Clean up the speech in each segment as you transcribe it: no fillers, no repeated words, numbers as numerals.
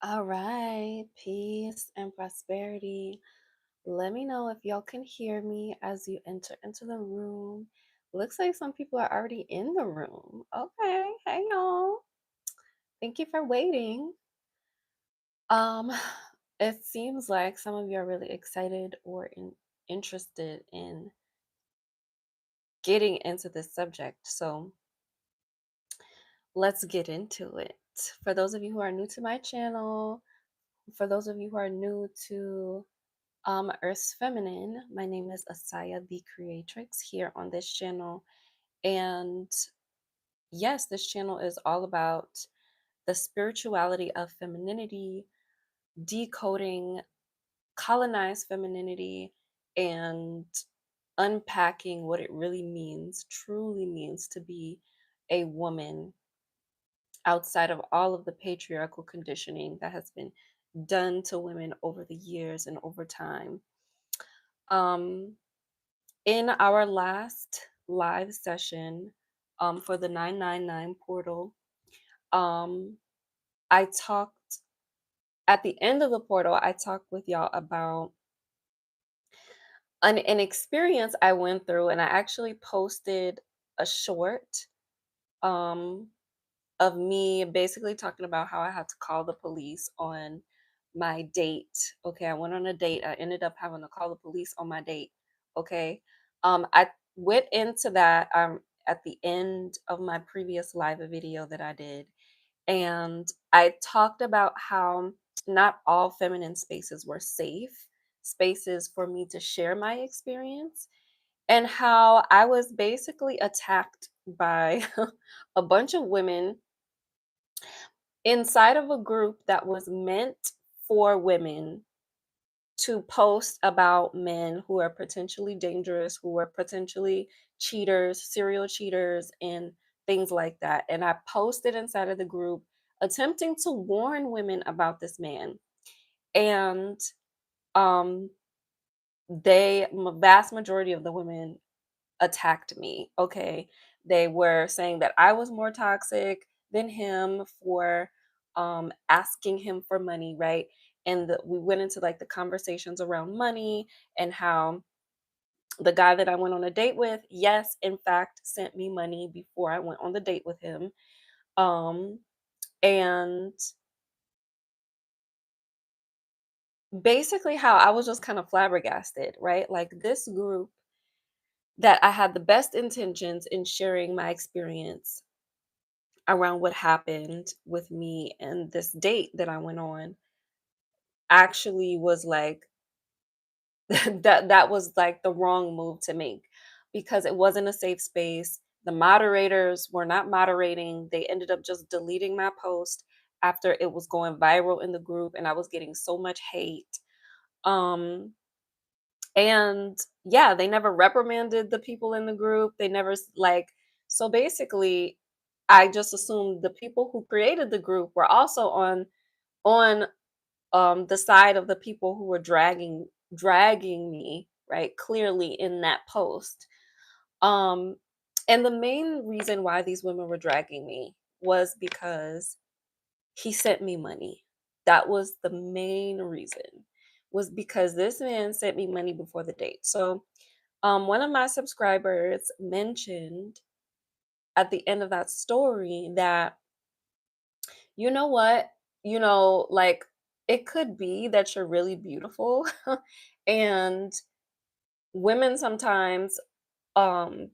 All right, peace and prosperity. Let me know if y'all can hear me as you enter into the room. Looks like some people are already in the room. Okay, hey y'all. Thank you for waiting. Um, it seems like some of you are really excited or interested in getting into this subject. So let's get into it. For those of you who are new to my channel, for those of you who are new to Earth's Feminine. My name is Asaya the Creatrix here on this channel. And yes, this channel is all about the spirituality of femininity, decoding colonized femininity, and unpacking what it really means, truly means to be a woman outside of all of the patriarchal conditioning that has been done to women over the years and over time. Um, In our last live session for the 999 portal, um, I talked at the end of the portal, I talked with y'all about an experience I went through, and I actually posted a short um, of me basically talking about how I had to call the police on my date. Okay, I went on a date. I ended up having to call the police on my date. Okay. I went into that at the end of my previous live video that I did. And I talked about how not all feminine spaces were safe spaces for me to share my experience, and how I was basically attacked by a bunch of women inside of a group that was meant for women to post about men who are potentially dangerous, who are potentially cheaters, serial cheaters, and things like that. And I posted inside of the group attempting to warn women about this man. And um vast majority of the women attacked me. Okay. They were saying that I was more toxic than him for asking him for money, right? And we went into like the conversations around money and how the guy that I went on a date with, yes, in fact, sent me money before I went on the date with him. Um, and basically, how I was just kind of flabbergasted, right? Like this group that I had the best intentions in sharing my experience around what happened with me and this date that I went on actually was like that was like the wrong move to make because it wasn't a safe space. The moderators were not moderating. They ended up just deleting my post after it was going viral in the group and I was getting so much hate. Um and yeah, they never reprimanded the people in the group. They never so basically I just assumed the people who created the group were also on the side of the people who were dragging me, right, clearly in that post. Um, and the main reason why these women were dragging me was because he sent me money. That was the main reason. Was because this man sent me money before the date. So, one of my subscribers mentioned at the end of that story that you know what? Like it could be that you're really beautiful and women sometimes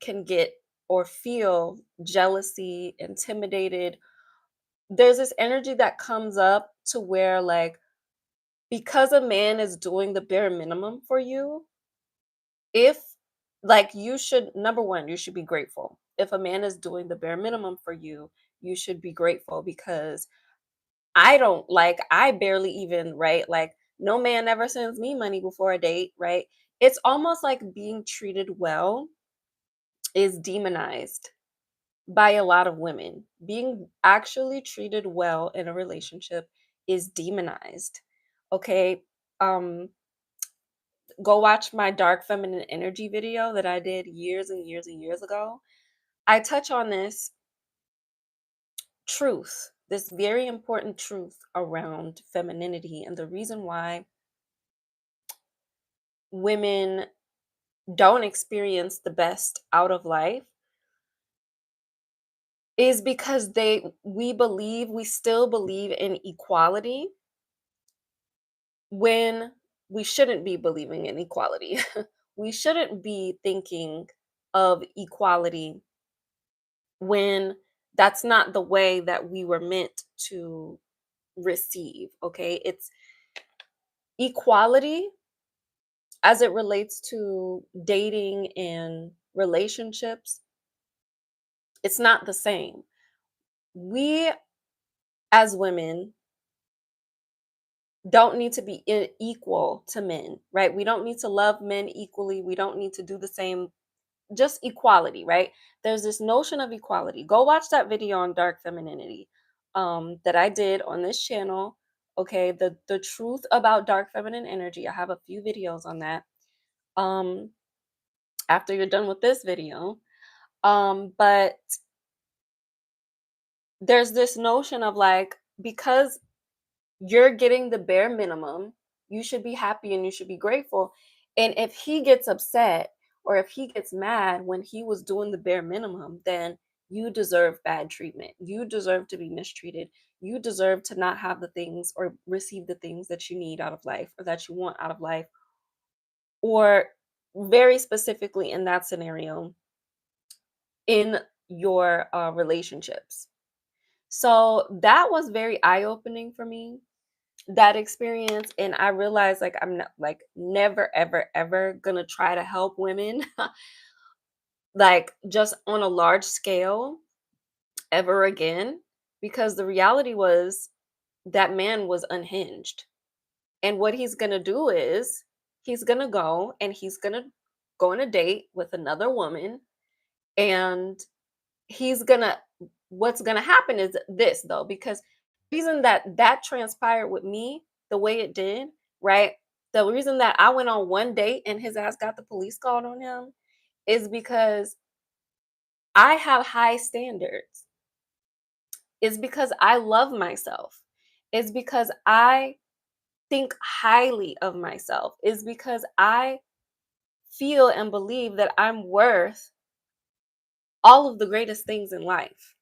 can get or feel jealousy, intimidated. There's this energy that comes up to where like because a man is doing the bare minimum for you, if like you should number one, you should be grateful. If a man is doing the bare minimum for you, you should be grateful because I barely even, right? Like, no man ever sends me money before a date, right? It's almost like being treated well is demonized by a lot of women. Being actually treated well in a relationship is demonized. Okay. Um, go watch my dark feminine energy video that I did years and years ago. I touch on this truth. this very important truth around femininity, and the reason why women don't experience the best out of life is because we still believe in equality when we shouldn't be believing in equality. We shouldn't be thinking of equality when that's not the way that we were meant to receive. Okay, it's equality as it relates to dating and relationships. It's not the same. We as women don't need to be equal to men, right? We don't need to love men equally. We don't need to do the same, just equality, right? There's this notion of equality. Go watch that video on dark femininity that I did on this channel. Okay, the truth about dark feminine energy. I have a few videos on that. Um, after you're done with this video, but there's this notion of like, because you're getting the bare minimum, you should be happy and you should be grateful. And if he gets upset or if he gets mad when he was doing the bare minimum, then you deserve bad treatment. You deserve to be mistreated. You deserve to not have the things or receive the things that you need out of life or that you want out of life. Or very specifically in that scenario, in your relationships. So that was very eye opening for me, that experience. And I realized like I'm not like never ever ever gonna try to help women like just on a large scale ever again, because the reality was that man was unhinged. And what he's gonna do is he's gonna go and he's gonna go on a date with another woman, and he's gonna what's gonna happen is this though, because the reason that that transpired with me the way it did, right? The reason that I went on one date and his ass got the police called on him is because I have high standards. It's because I love myself. It's because I think highly of myself. It's because I feel and believe that I'm worth all of the greatest things in life.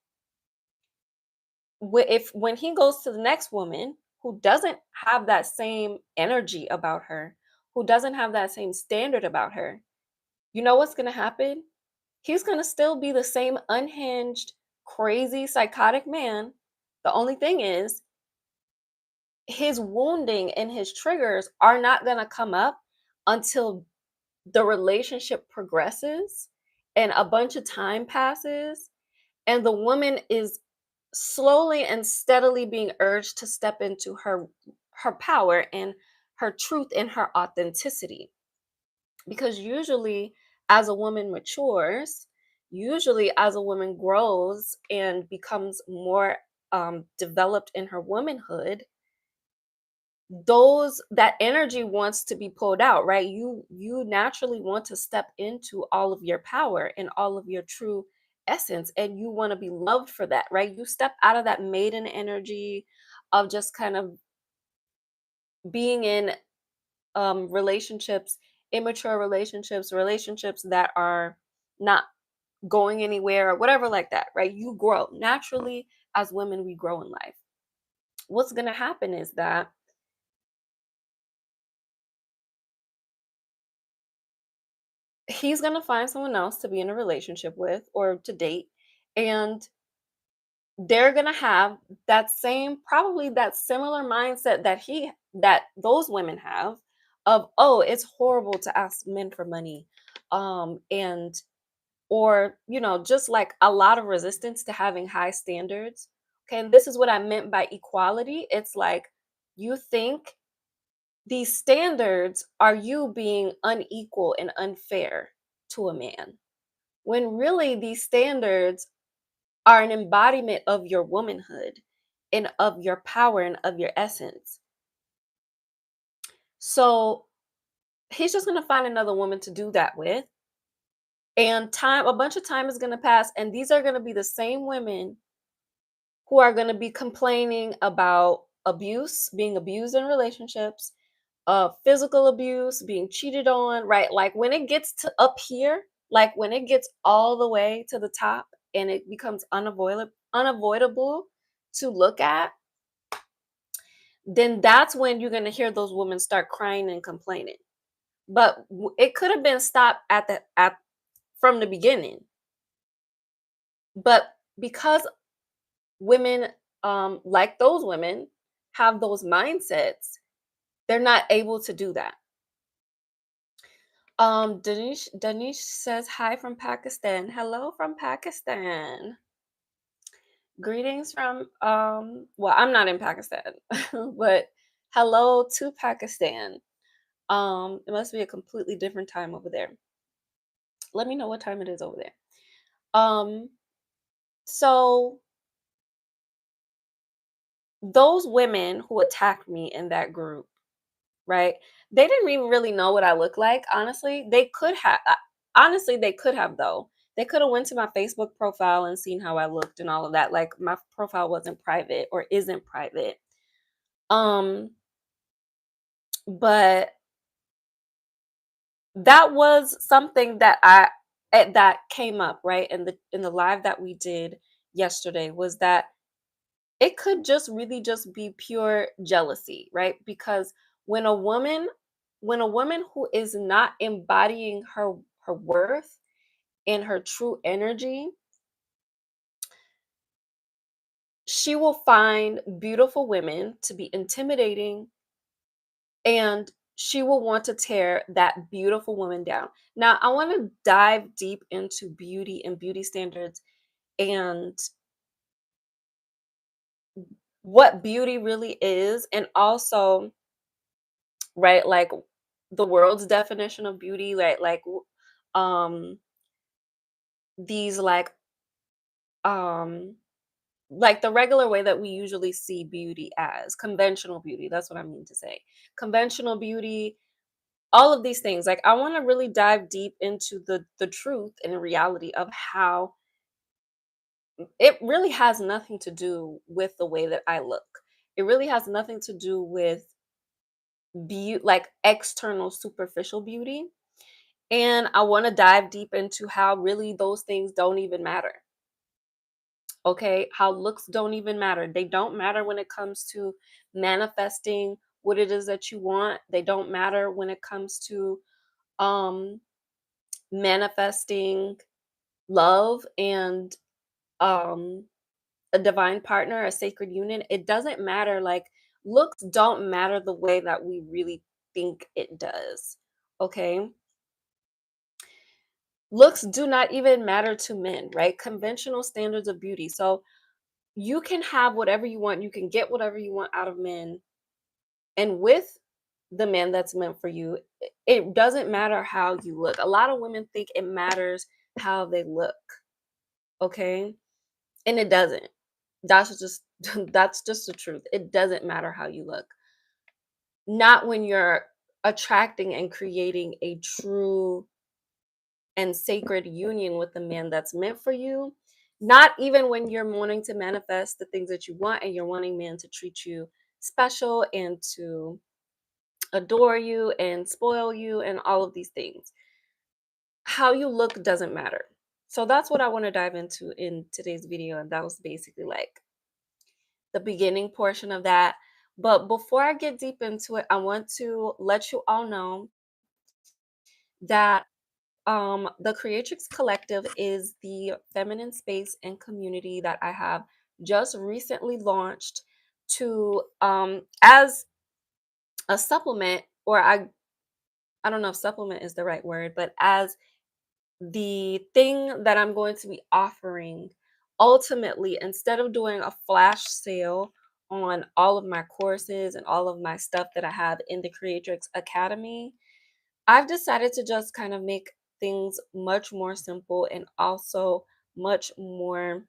If when he goes to the next woman who doesn't have that same energy about her, who doesn't have that same standard about her, you know what's going to happen? He's going to still be the same unhinged, crazy, psychotic man. The only thing is, his wounding and his triggers are not going to come up until the relationship progresses and a bunch of time passes, and the woman is slowly and steadily being urged to step into her power and her truth and her authenticity. Because usually as a woman matures, usually as a woman grows and becomes more developed in her womanhood, those that energy wants to be pulled out, right? You naturally want to step into all of your power and all of your true essence, and you want to be loved for that, right? You step out of that maiden energy of just kind of being in relationships, immature relationships, relationships that are not going anywhere or whatever like that, right? You grow naturally. As women, we grow in life. What's going to happen is that he's going to find someone else to be in a relationship with or to date, and they're going to have that same, probably that similar mindset that those women have of, oh, it's horrible to ask men for money, and or just like a lot of resistance to having high standards. Okay, and this is what I meant by equality. It's like you think these standards are you being unequal and unfair to a man, when really these standards are an embodiment of your womanhood and of your power and of your essence. So he's just going to find another woman to do that with. And a bunch of time is going to pass. And these are going to be the same women who are going to be complaining about abuse, being abused in relationships, physical abuse, being cheated on, right? Like when it gets to up here, like when it gets all the way to the top and it becomes unavoidable to look at, then that's when you're going to hear those women start crying and complaining. But it could have been stopped at from the beginning. But because women, like those women, have those mindsets, they're not able to do that. Danish says hi from Pakistan. Hello from Pakistan. Greetings from well, I'm not in Pakistan, but hello to Pakistan. It must be a completely different time over there. Let me know what time it is over there. Um, so those women who attacked me in that group, right? They didn't even really know what I look like, honestly. They could have honestly, they could have though. They could have went to my Facebook profile and seen how I looked and all of that. Like my profile wasn't private or isn't private. Um, but that was something that that came up, right? In the live that we did yesterday was that it could just really just be pure jealousy, right? Because when a woman when a woman who is not embodying her worth and her true energy, she will find beautiful women to be intimidating, and she will want to tear that beautiful woman down. Now, I want to dive deep into beauty and beauty standards and what beauty really is, and also, right, like the world's definition of beauty, um these um like the regular way that we usually see beauty as conventional beauty. That's what I mean to say. Conventional beauty, all of these things. Like I want to really dive deep into the truth and reality of how it really has nothing to do with the way that I look. It really has nothing to do with beauty, like external superficial beauty. And I want to dive deep into how really those things don't even matter. Okay, how looks don't even matter. They don't matter when it comes to manifesting what it is that you want. They don't matter when it comes to um manifesting love and um a divine partner, a sacred union. It doesn't matter. Like looks don't matter the way that we really think it does. Okay? Looks do not even matter to men, right? Conventional standards of beauty. So you can have whatever you want, you can get whatever you want out of men. And with the man that's meant for you, it doesn't matter how you look. A lot of women think it matters how they look, okay? And it doesn't. That's just that's just the truth. It doesn't matter how you look. Not when you're attracting and creating a true and sacred union with the man that's meant for you. Not even when you're wanting to manifest the things that you want and you're wanting men to treat you special and to adore you and spoil you and all of these things. How you look doesn't matter. So that's what I want to dive into in today's video. And that was basically like the beginning portion of that. But before I get deep into it, I want to let you all know that the Creatrix Collective is the feminine space and community that I have just recently launched to as a supplement, or I don't know if supplement is the right word, but as the thing that I'm going to be offering ultimately, instead of doing a flash sale on all of my courses and all of my stuff that I have in the Creatrix Academy, I've decided to just kind of make things much more simple and also much more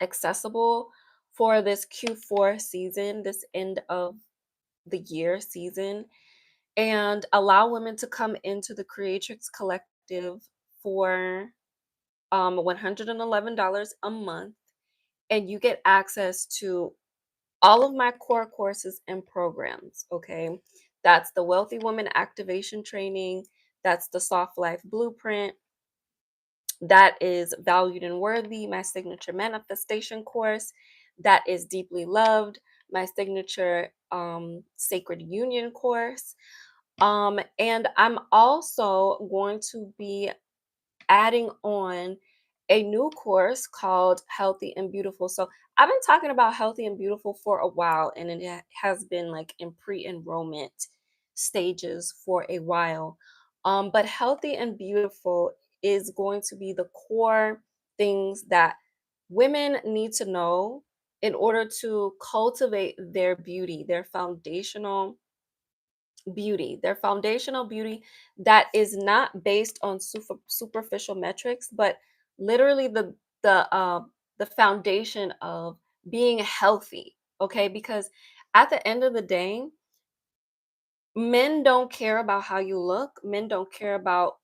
accessible for this Q4 season, this end of the year season, and allow women to come into the Creatrix Collective for $111 a month and you get access to all of my core courses and programs, okay? That's the Wealthy Woman Activation Training, that's the Soft Life Blueprint, that is Valued and Worthy, my signature manifestation course, that is Deeply Loved, my signature Sacred Union course. And I'm also going to be adding on a new course called Healthy and Beautiful. So I've been talking about Healthy and Beautiful for a while, and it has been like in pre-enrollment stages for a while. But Healthy and Beautiful is going to be the core things that women need to know in order to cultivate their beauty, their foundational beauty that is not based on superficial metrics, but literally the foundation of being healthy. Okay, because at the end of the day, men don't care about how you look. Men don't care about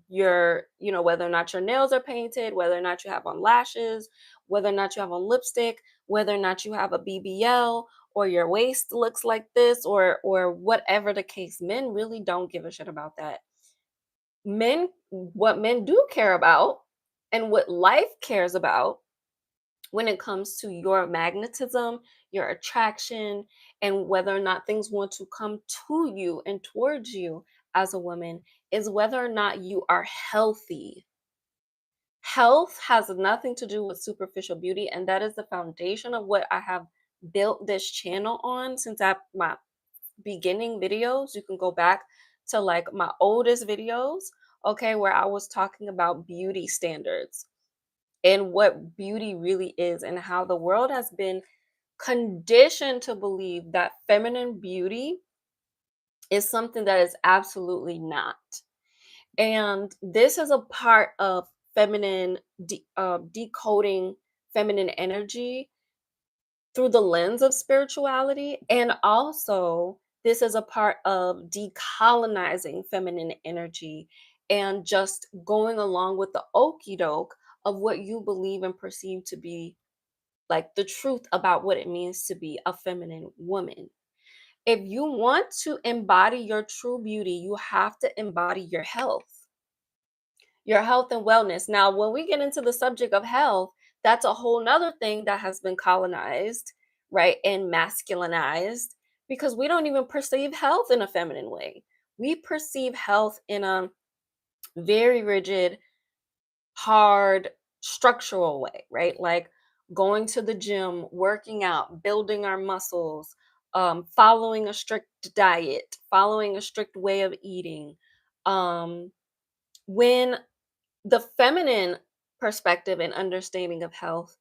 whether or not your nails are painted, whether or not you have on lashes, whether or not you have on lipstick, whether or not you have a BBL, or your waist looks like this, or whatever the case. Men really don't give a shit about that. What men do care about, and what life cares about when it comes to your magnetism, your attraction, and whether or not things want to come to you and towards you as a woman, is whether or not you are healthy. Health has nothing to do with superficial beauty, and that is the foundation of what I have built this channel on since my beginning videos. You can go back to like my oldest videos, okay, where I was talking about beauty standards and what beauty really is, and how the world has been conditioned to believe that feminine beauty is something that is absolutely not. And this is a part of decoding feminine energy through the lens of spirituality. And also, this is a part of decolonizing feminine energy and just going along with the okey doke of what you believe and perceive to be like the truth about what it means to be a feminine woman. If you want to embody your true beauty, you have to embody your health and wellness. Now, when we get into the subject of health, that's a whole nother thing that has been colonized, right? And masculinized, because we don't even perceive health in a feminine way. We perceive health in a very rigid, hard, structural way, right? Like going to the gym, working out, building our muscles, following a strict diet, following a strict way of eating. Um, when the feminine perspective and understanding of health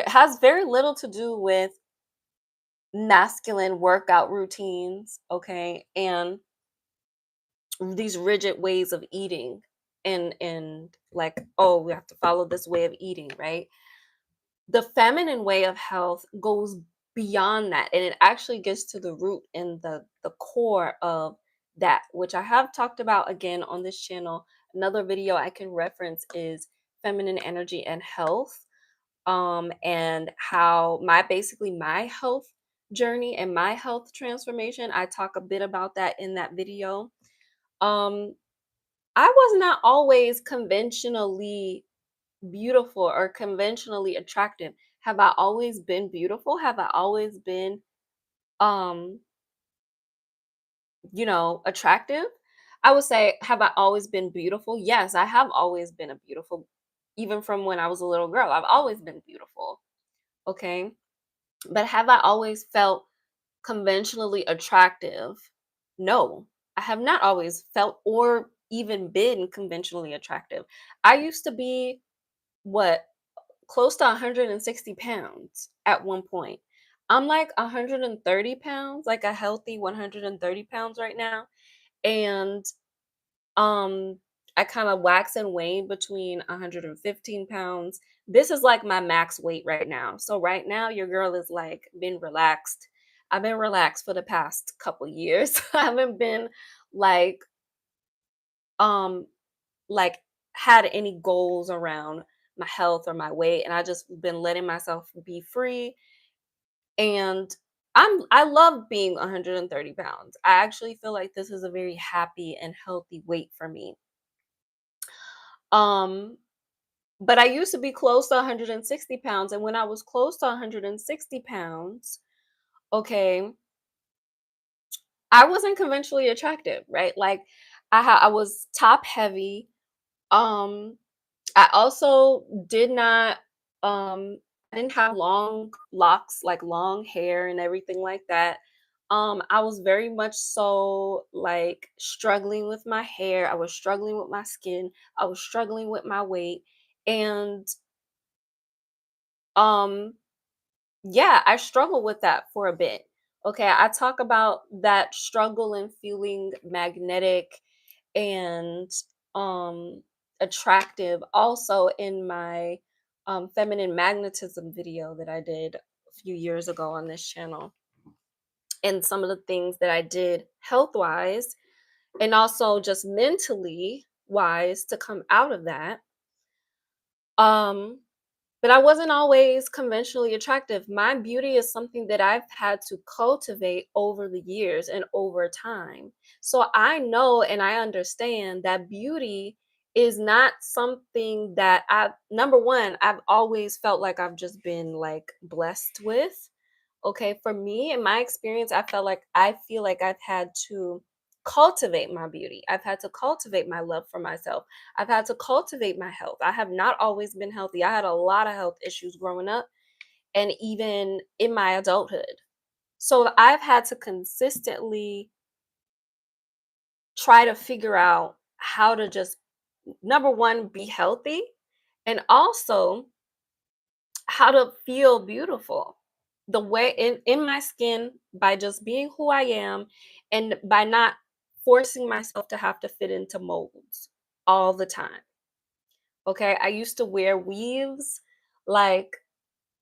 has very little to do with masculine workout routines, okay, and these rigid ways of eating, and like, oh, we have to follow this way of eating, right? The feminine way of health goes beyond that, and it actually gets to the root and the core of that, which I have talked about again on this channel. Another video I can reference is feminine energy and health, and how my health journey and my health transformation. I talk a bit about that in that video. um I was not always conventionally beautiful or conventionally attractive. Have I always been beautiful? Have I always been, um, attractive? I would say, have I always been beautiful? Yes, I have always been a beautiful, even from when I was a little girl. I've always been beautiful. Okay. But have I always felt conventionally attractive? No, I have not always felt or even been conventionally attractive. I used to be what, close to 160 pounds at one point. I'm like 130 pounds, like a healthy 130 pounds right now. And um I kind of wax and wane between 115 pounds. This is like my max weight right now. So right now your girl is like been relaxed. I've been relaxed for the past couple years. I haven't been like um like had any goals around my health or my weight, and I just been letting myself be free. And I love being 130 pounds. I actually feel like this is a very happy and healthy weight for me. Um, but I used to be close to 160 pounds, and when I was close to 160 pounds, okay, I wasn't conventionally attractive, right? Like I was top heavy. Um, I also did not I didn't have long locks, like long hair and everything like that. I was very much so like struggling with my hair. I was struggling with my skin. I was struggling with my weight. And um yeah, I struggled with that for a bit. Okay, I talk about that struggle and feeling magnetic and um attractive also in my feminine magnetism video that I did a few years ago on this channel, and some of the things that I did health wise and also just mentally wise to come out of that. um but I wasn't always conventionally attractive. My beauty is something that I've had to cultivate over the years and over time. So I know and I understand that beauty is not something that number one, I've always felt like I've just been like blessed with. Okay, for me, in my experience, I feel like I've had to cultivate my beauty. I've had to cultivate my love for myself. I've had to cultivate my health. I have not always been healthy. I had a lot of health issues growing up and even in my adulthood. So I've had to consistently try to figure out how to just, number one, be healthy, and also how to feel beautiful the way in my skin by just being who I am and by not forcing myself to have to fit into molds all the time. Okay, I used to wear weaves like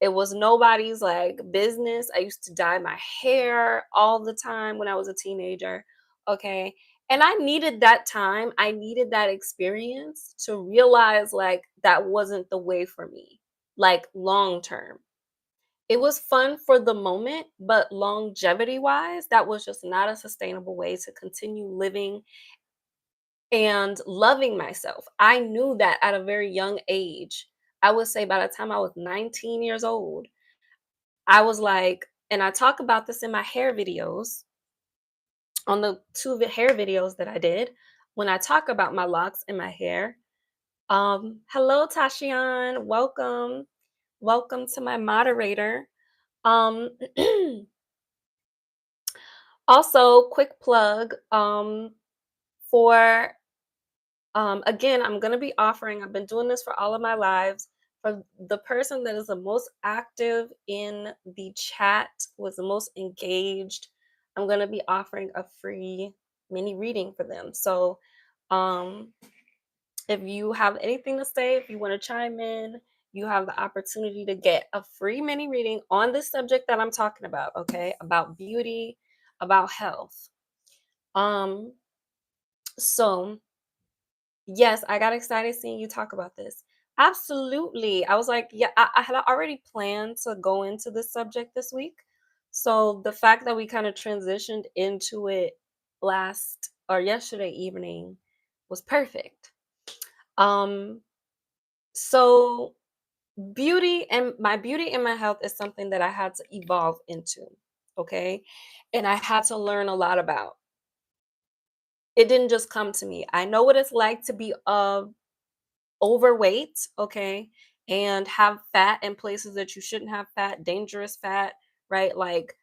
it was nobody's like business. I used to dye my hair all the time when I was a teenager. Okay, and I needed that time, I needed that experience to realize like that wasn't the way for me, like long term. It was fun for the moment, but longevity wise, that was just not a sustainable way to continue living and loving myself. I knew that at a very young age. I would say by the time I was 19 years old, I was like, and I talk about this in my hair videos, on the hair videos that I did, when I talk about my locks and my hair. Hello, Tashian. Welcome. Welcome to my moderator. Um, Also, quick plug, for again, I'm gonna be offering, I've been doing this for all of my lives. For the person that is the most active in the chat, was the most engaged, I'm gonna be offering a free mini reading for them. So um if you have anything to say, if you want to chime in, you have the opportunity to get a free mini reading on this subject that I'm talking about, okay? About beauty, about health. Um, so yes, I got excited seeing you talk about this. Absolutely. I was like, yeah, I had already planned to go into this subject this week. So the fact that we kind of transitioned into it last or yesterday evening was perfect. Um, so beauty and my health is something that I had to evolve into, okay? And I had to learn a lot about. It didn't just come to me. I know what it's like to be overweight, okay, and have fat in places that you shouldn't have fat, dangerous fat, right? Like,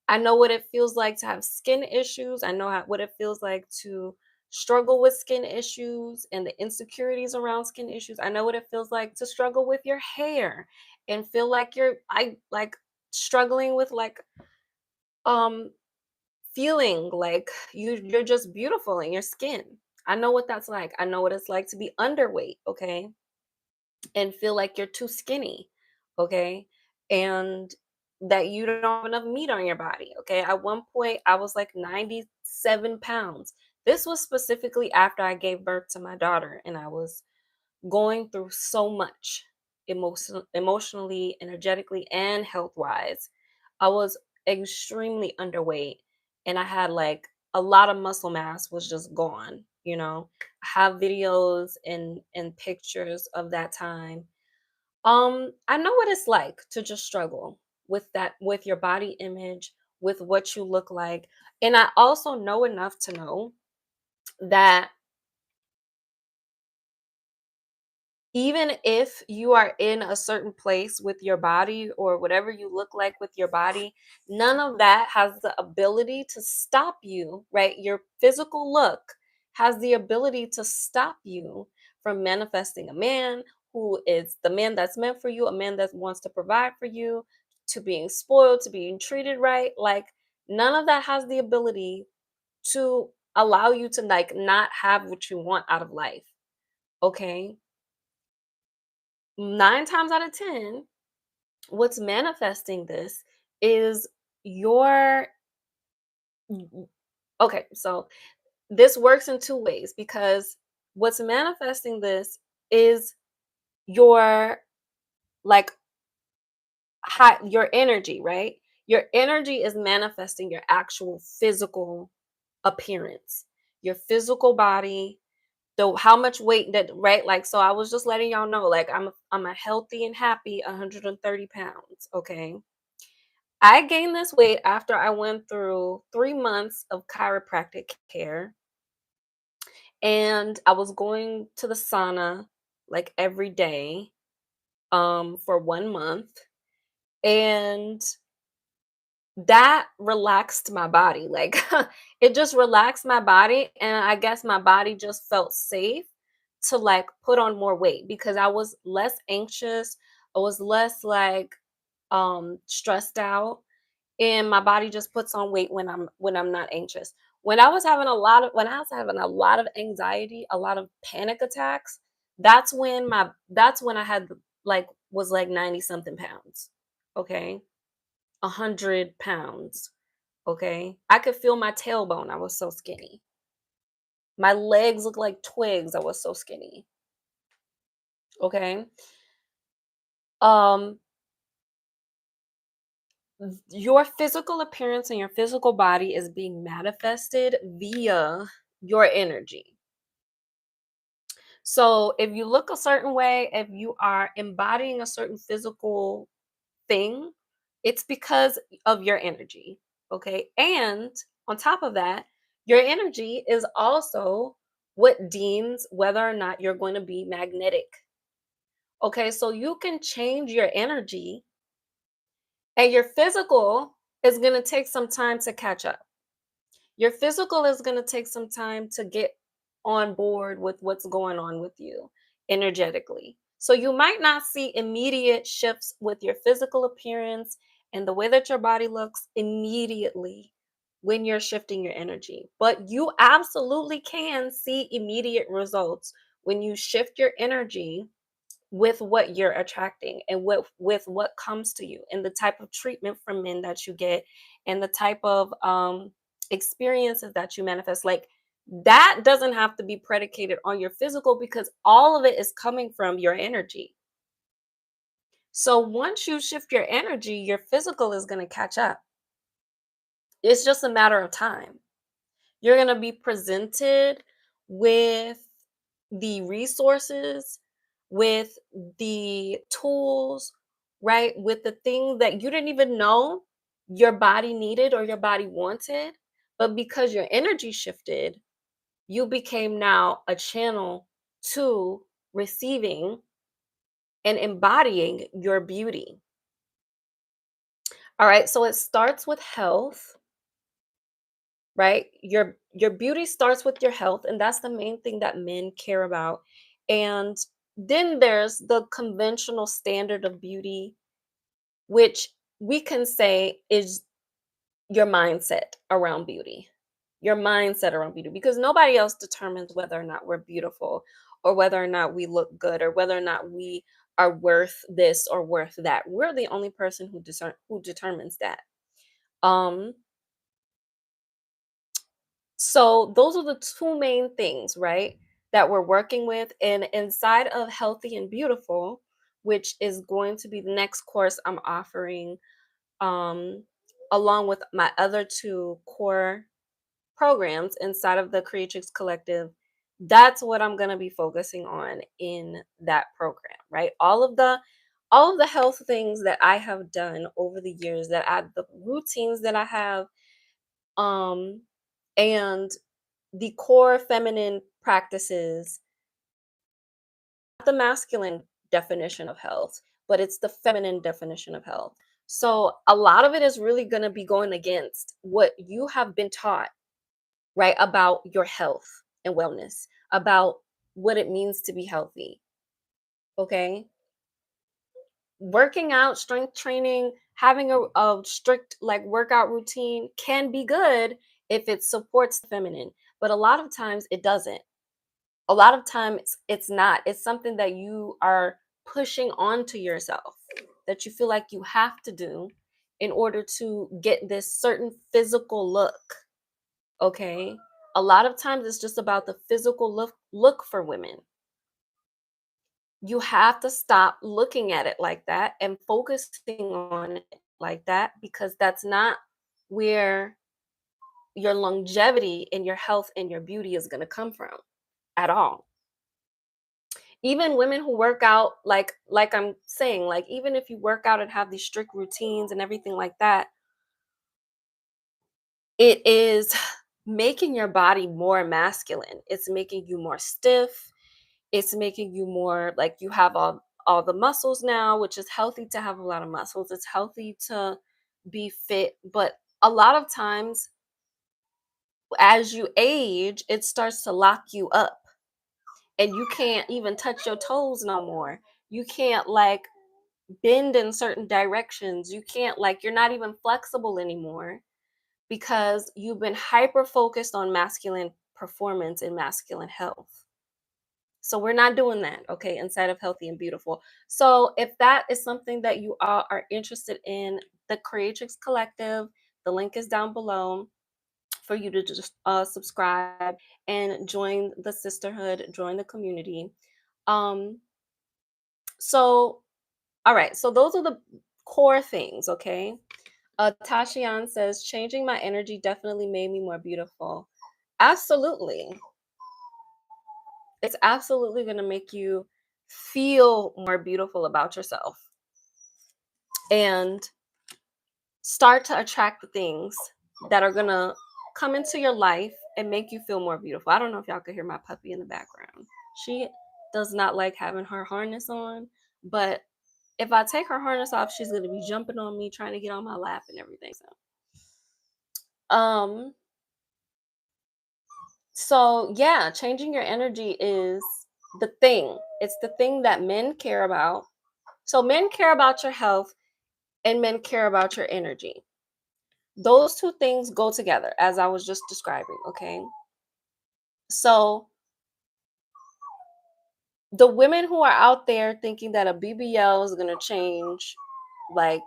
I know what it feels like to have skin issues. I know what it feels like to struggle with skin issues and the insecurities around skin issues. I know what it feels like to struggle with your hair and feel like I like struggling with like um feeling like you're just beautiful in your skin. I know what that's like. I know what it's like to be underweight, okay? And feel like you're too skinny, okay? And that you don't have enough meat on your body, okay? At one point, I was like 97 pounds. This was specifically after I gave birth to my daughter and I was going through so much. emotionally, energetically, and health wise. I was extremely underweight, and I had like a lot of muscle mass was just gone. I have videos and pictures of that time. I know what it's like to just struggle with your body image, with what you look like. And I also know enough to know that even if you are in a certain place with your body or whatever you look like with your body, none of that has the ability to stop you, right? Your physical look has the ability to stop you from manifesting a man who is the man that's meant for you, a man that wants to provide for you, to being spoiled, to being treated right. Like, none of that has the ability to allow you to like not have what you want out of life. Okay, 9 times out of 10, what's manifesting this is your. Okay, so this works in two ways because what's manifesting this is your, like, your energy, right? Your energy is manifesting your actual physical appearance, your physical body, the how much weight that, right? Like, so I was just letting y'all know, like, I'm a healthy and happy 130 pounds. Okay, I gained this weight after I went through 3 months of chiropractic care, and I was going to the sauna like every day for 1 month, and that relaxed my body. Like, it just relaxed my body, and I guess my body just felt safe to like put on more weight because I was less anxious. I was less like stressed out, and my body just puts on weight when I'm not anxious. When I was having a lot of anxiety, a lot of panic attacks, that's when I had like was like 90 something pounds. Okay, 100 pounds. Okay, I could feel my tailbone. I was so skinny. My legs looked like twigs. I was so skinny. Okay. Um, your physical appearance and your physical body is being manifested via your energy. So if you look a certain way, if you are embodying a certain physical thing, it's because of your energy. Okay. And on top of that, your energy is also what deems whether or not you're going to be magnetic. Okay. So you can change your energy, and your physical is going to take some time to catch up. Your physical is going to take some time to get on board with what's going on with you energetically. So you might not see immediate shifts with your physical appearance and the way that your body looks immediately when you're shifting your energy. But you absolutely can see immediate results when you shift your energy with what you're attracting and with what comes to you and the type of treatment from men that you get and the type of experiences that you manifest. Like, that doesn't have to be predicated on your physical because all of it is coming from your energy. So once you shift your energy, your physical is going to catch up. It's just a matter of time. You're going to be presented with the resources, with the tools, right? With the things that you didn't even know your body needed or your body wanted. But because your energy shifted, you became now a channel to receiving and embodying your beauty. All right. So it starts with health, right? Your beauty starts with your health, and that's the main thing that men care about. And then there's the conventional standard of beauty, which we can say is your mindset around beauty. Your mindset around beauty, because nobody else determines whether or not we're beautiful or whether or not we look good or whether or not we are worth this or worth that. We're the only person who determines that. Um So those are the two main things, right? That we're working with. And inside of healthy and beautiful, which is going to be the next course I'm offering, um, along with my other two core programs inside of the Creatrix Collective. That's what I'm going to be focusing on in that program, right? All of the health things that I have done over the years, the routines that I have, um and the core feminine practices, not the masculine definition of health, but it's the feminine definition of health. So a lot of it is really going to be going against what you have been taught, right, about your health and wellness, about what it means to be healthy. Okay. Working out, strength training, having a strict like workout routine can be good if it supports the feminine, but a lot of times it doesn't. A lot of times it's not. It's something that you are pushing onto yourself, that you feel like you have to do in order to get this certain physical look. Okay. A lot of times it's just about the physical look for women. You have to stop looking at it like that and focusing on it like that, because that's not where your longevity and your health and your beauty is going to come from at all. Even women who work out, like I'm saying, like even if you work out and have these strict routines and everything like that, it is making your body more masculine. It's making you more stiff. It's making you more like you have all the muscles now, which is healthy to have a lot of muscles. It's healthy to be fit, but a lot of times as you age, it starts to lock you up and you can't even touch your toes no more. You can't like bend in certain directions. You can't like you're not even flexible anymore because you've been hyper focused on masculine performance and masculine health. So we're not doing that, okay, inside of Healthy and Beautiful. So if that is something that you all are interested in, the Creatrix Collective, the link is down below for you to just subscribe and join the sisterhood, join the community. Um, so, all right, so those are the core things, okay? Tashian says, changing my energy definitely made me more beautiful. Absolutely. It's absolutely going to make you feel more beautiful about yourself and start to attract the things that are going to come into your life and make you feel more beautiful. I don't know if y'all could hear my puppy in the background. She does not like having her harness on, but if I take her harness off, she's going to be jumping on me, trying to get on my lap and everything. Um, so yeah, changing your energy is the thing. It's the thing that men care about. So men care about your health and men care about your energy. Those two things go together, as I was just describing, okay? So the women who are out there thinking that a BBL is going to change like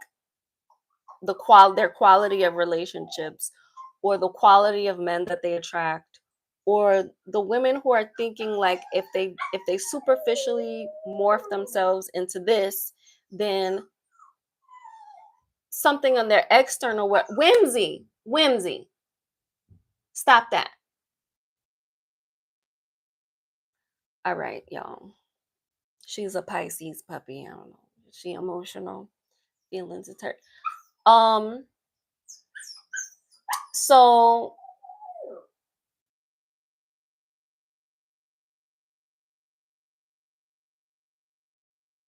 their quality of relationships or the quality of men that they attract, or the women who are thinking like if they superficially morph themselves into this, then something on their external whimsy, stop that. All right, y'all, she's a Pisces puppy. I don't know, is she emotional, feelings is hurt. um so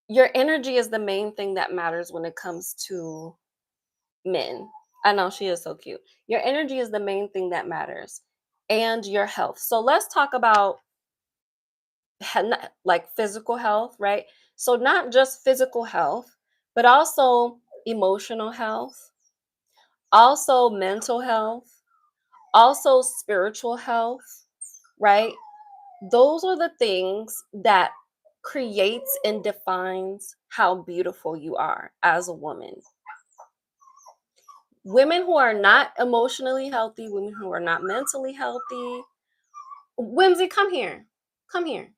your energy is the main thing that matters when it comes to men. I know she is so cute. Your energy is the main thing that matters, and your health. So let's talk about like physical health, right? So not just physical health, but also emotional health, also mental health, also spiritual health, right? Those are the things that creates and defines how beautiful you are as a woman. Women who are not emotionally healthy, women who are not mentally healthy. Whimsy, come here. Come here.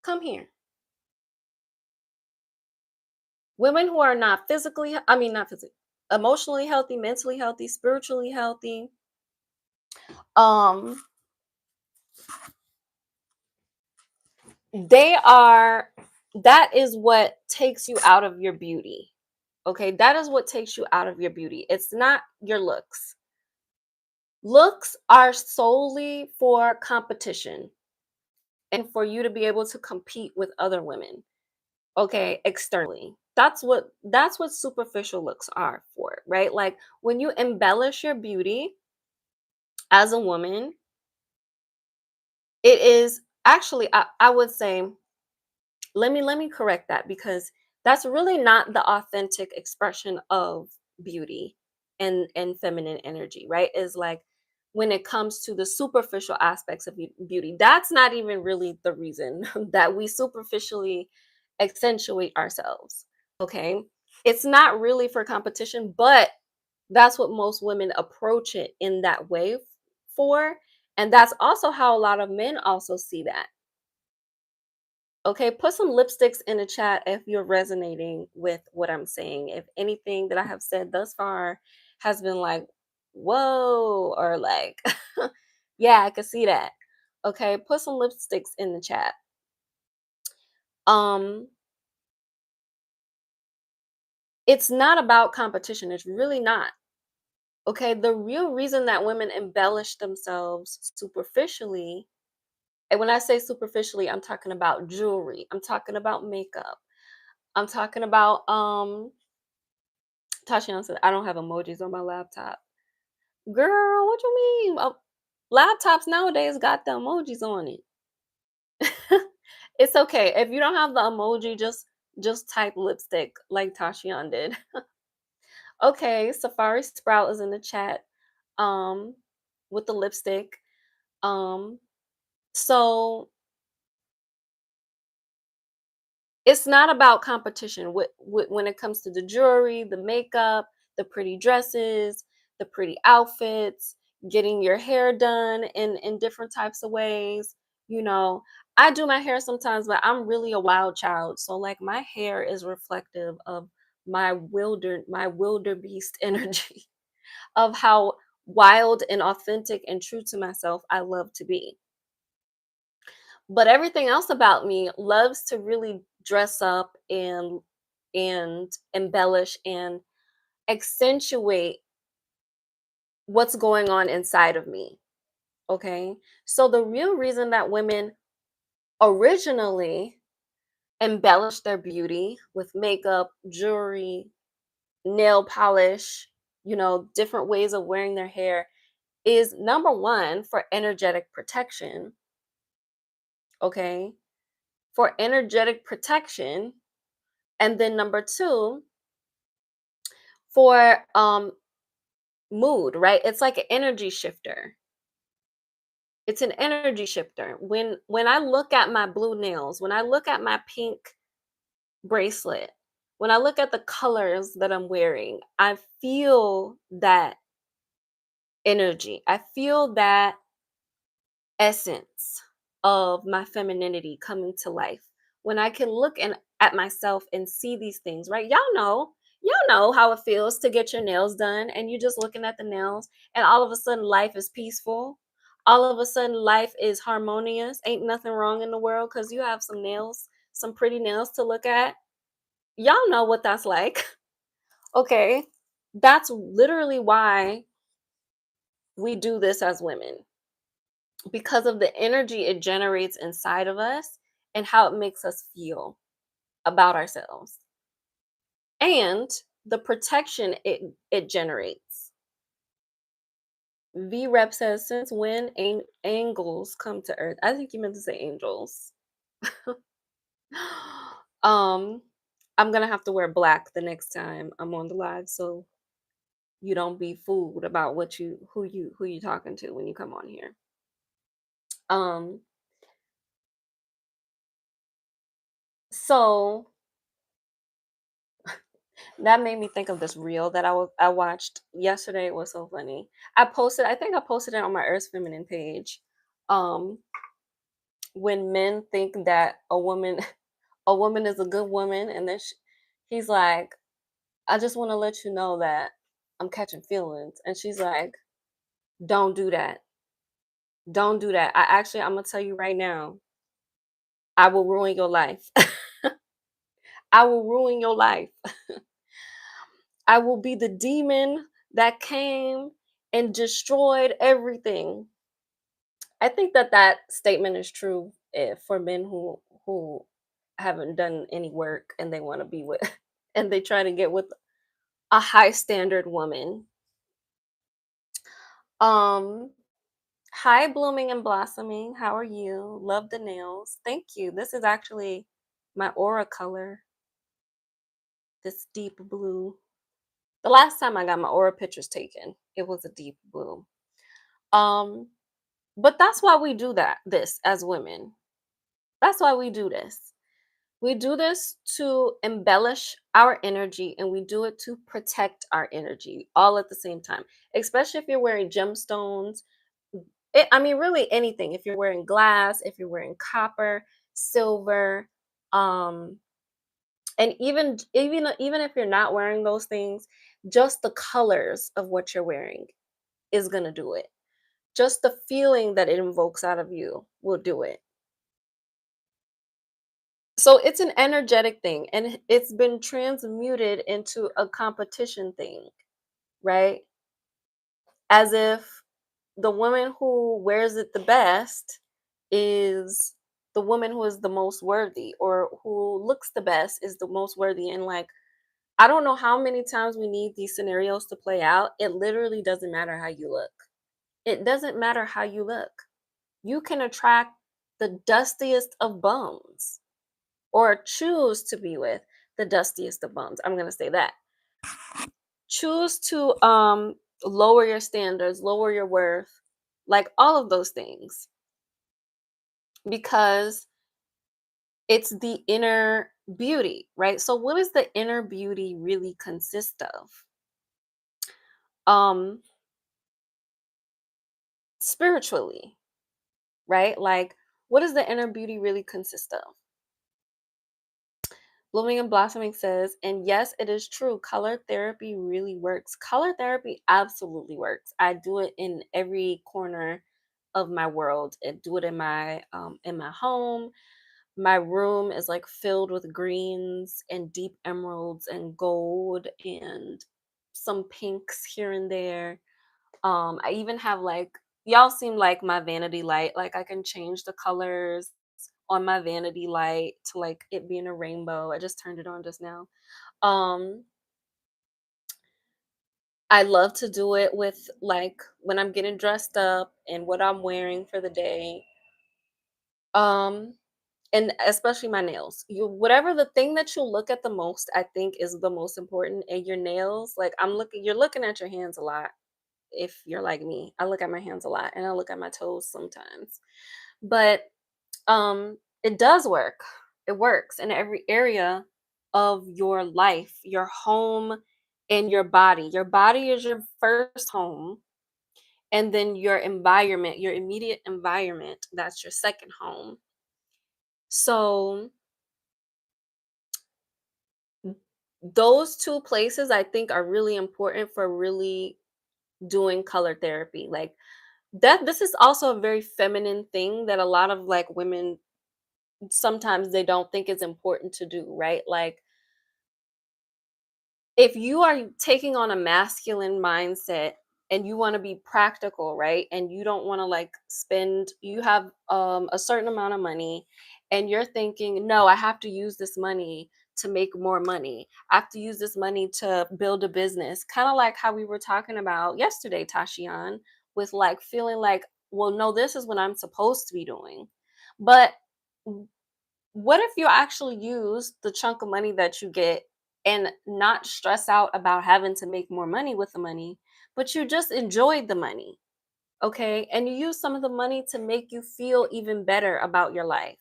Come here. Women who are not physically, I mean, not physically, emotionally healthy, mentally healthy, spiritually healthy, um, they are, that is what takes you out of your beauty. Okay, that is what takes you out of your beauty. It's not your looks. Looks are solely for competition and for you to be able to compete with other women. Okay, externally. That's what superficial looks are for, right? Like when you embellish your beauty as a woman, it is actually, I would say, let me correct that, because that's really not the authentic expression of beauty and feminine energy, right? Is like when it comes to the superficial aspects of beauty, that's not even really the reason that we superficially accentuate ourselves. Okay, it's not really for competition, but that's what most women approach it in that way for, and that's also how a lot of men also see that. Okay, put some lipsticks in the chat if you're resonating with what I'm saying. If anything that I have said thus far has been like, whoa, or like, yeah, I can see that. Okay, put some lipsticks in the chat. Um, it's not about competition. It's really not. Okay, the real reason that women embellish themselves superficially, and when I say superficially, I'm talking about jewelry, I'm talking about makeup, I'm talking about Tashiana said, I don't have emojis on my laptop. Girl, what you mean? Laptops nowadays got the emojis on it. It's okay. If you don't have the emoji, just type lipstick like Tashiana did. Okay, Safari Sprout is in the chat um with the lipstick. Um so it's not about competition when it comes to the jewelry, the makeup, the pretty dresses, the pretty outfits, getting your hair done in different types of ways. You know, I do my hair sometimes, but I'm really a wild child. So like my hair is reflective of my wildebeest energy of how wild and authentic and true to myself I love to be. But everything else about me loves to really dress up and embellish and accentuate what's going on inside of me. Okay, so the real reason that women originally embellish their beauty with makeup, jewelry, nail polish, different ways of wearing their hair, is number one, for energetic protection. Okay, for energetic protection. And then number two, for mood, right? It's like an energy shifter. It's an energy shifter. When I look at my blue nails, when I look at my pink bracelet, when I look at the colors that I'm wearing, I feel that energy. I feel that essence of my femininity coming to life. When I can look at myself and see these things, right? Y'all know how it feels to get your nails done and you're just looking at the nails and all of a sudden life is peaceful. All of a sudden life is harmonious. Ain't nothing wrong in the world because you have some nails, some pretty nails to look at. Y'all know what that's like. Okay. That's literally why we do this as women, because of the energy it generates inside of us and how it makes us feel about ourselves and the protection it generates. V Rep says, since when angels come to earth? I think you meant to say angels. um I'm gonna have to wear black the next time I'm on the live, so you don't be fooled about who you talking to when you come on here. um so that made me think of this reel that I watched yesterday. It was so funny. I think I posted it on my Earth Feminine page. Um, when men think that a woman a woman is a good woman, and then He's like, I just want to let you know that I'm catching feelings. And she's like, don't do that. Don't do that. I'm going to tell you right now, I will ruin your life. I will ruin your life. I will be the demon that came and destroyed everything. I think that that statement is true for men who haven't done any work and they want to be with and they try to get with a high standard woman. Um Hi blooming and blossoming. How are you? Love the nails. Thank you. This is actually my aura color, this deep blue. The last time I got my aura pictures taken, it was a deep blue. Um but that's why we do this as women. That's why we do this. We do this to embellish our energy and we do it to protect our energy all at the same time, especially if you're wearing gemstones. I mean, really anything. If you're wearing glass, if you're wearing copper, silver, um, and even if you're not wearing those things, just the colors of what you're wearing is gonna do it. Just the feeling that it invokes out of you will do it. So it's an energetic thing and it's been transmuted into a competition thing, right? As if the woman who wears it the best is the woman who is the most worthy or who looks the best is the most worthy. And like, I don't know how many times we need these scenarios to play out. It literally doesn't matter how you look. It doesn't matter how you look. You can attract the dustiest of bums or choose to be with the dustiest of bums. I'm going to say that. Choose to lower your standards, lower your worth, like all of those things because it's the inner beauty, right? So what does the inner beauty really consist of? Um Spiritually, right? Like what does the inner beauty really consist of? Blooming and Blossoming says, and yes, it is true. Color therapy really works. Color therapy absolutely works. I do it in every corner of my world. I do it in my home. My room is like filled with greens and deep emeralds and gold and some pinks here and there. I even have like y'all seem like my vanity light. Like I can change the colors on my vanity light to like it being a rainbow. I just turned it on just now. Um I love to do it with like when I'm getting dressed up and what I'm wearing for the day. Um and especially my nails. You whatever the thing that you look at the most, I think is the most important. And your nails, like you're looking at your hands a lot if you're like me. I look at my hands a lot and I look at my toes sometimes. But it does work. It works in every area of your life, your home and your body. Your body is your first home and then your environment, your immediate environment, that's your second home. So those two places I think are really important for really doing color therapy. Like that this is also a very feminine thing that a lot of like women sometimes they don't think it's important to do, right? Like if you are taking on a masculine mindset and you want to be practical, right? And you don't want to like spend you have a certain amount of money and you're thinking, "No, I have to use this money to make more money. I have to use this money to build a business." Kind of like how we were talking about yesterday, Tashian, with like feeling like, "Well, no, this is what I'm supposed to be doing." But what if you actually use the chunk of money that you get and not stress out about having to make more money with the money, but you just enjoyed the money, okay? And you use some of the money to make you feel even better about your life,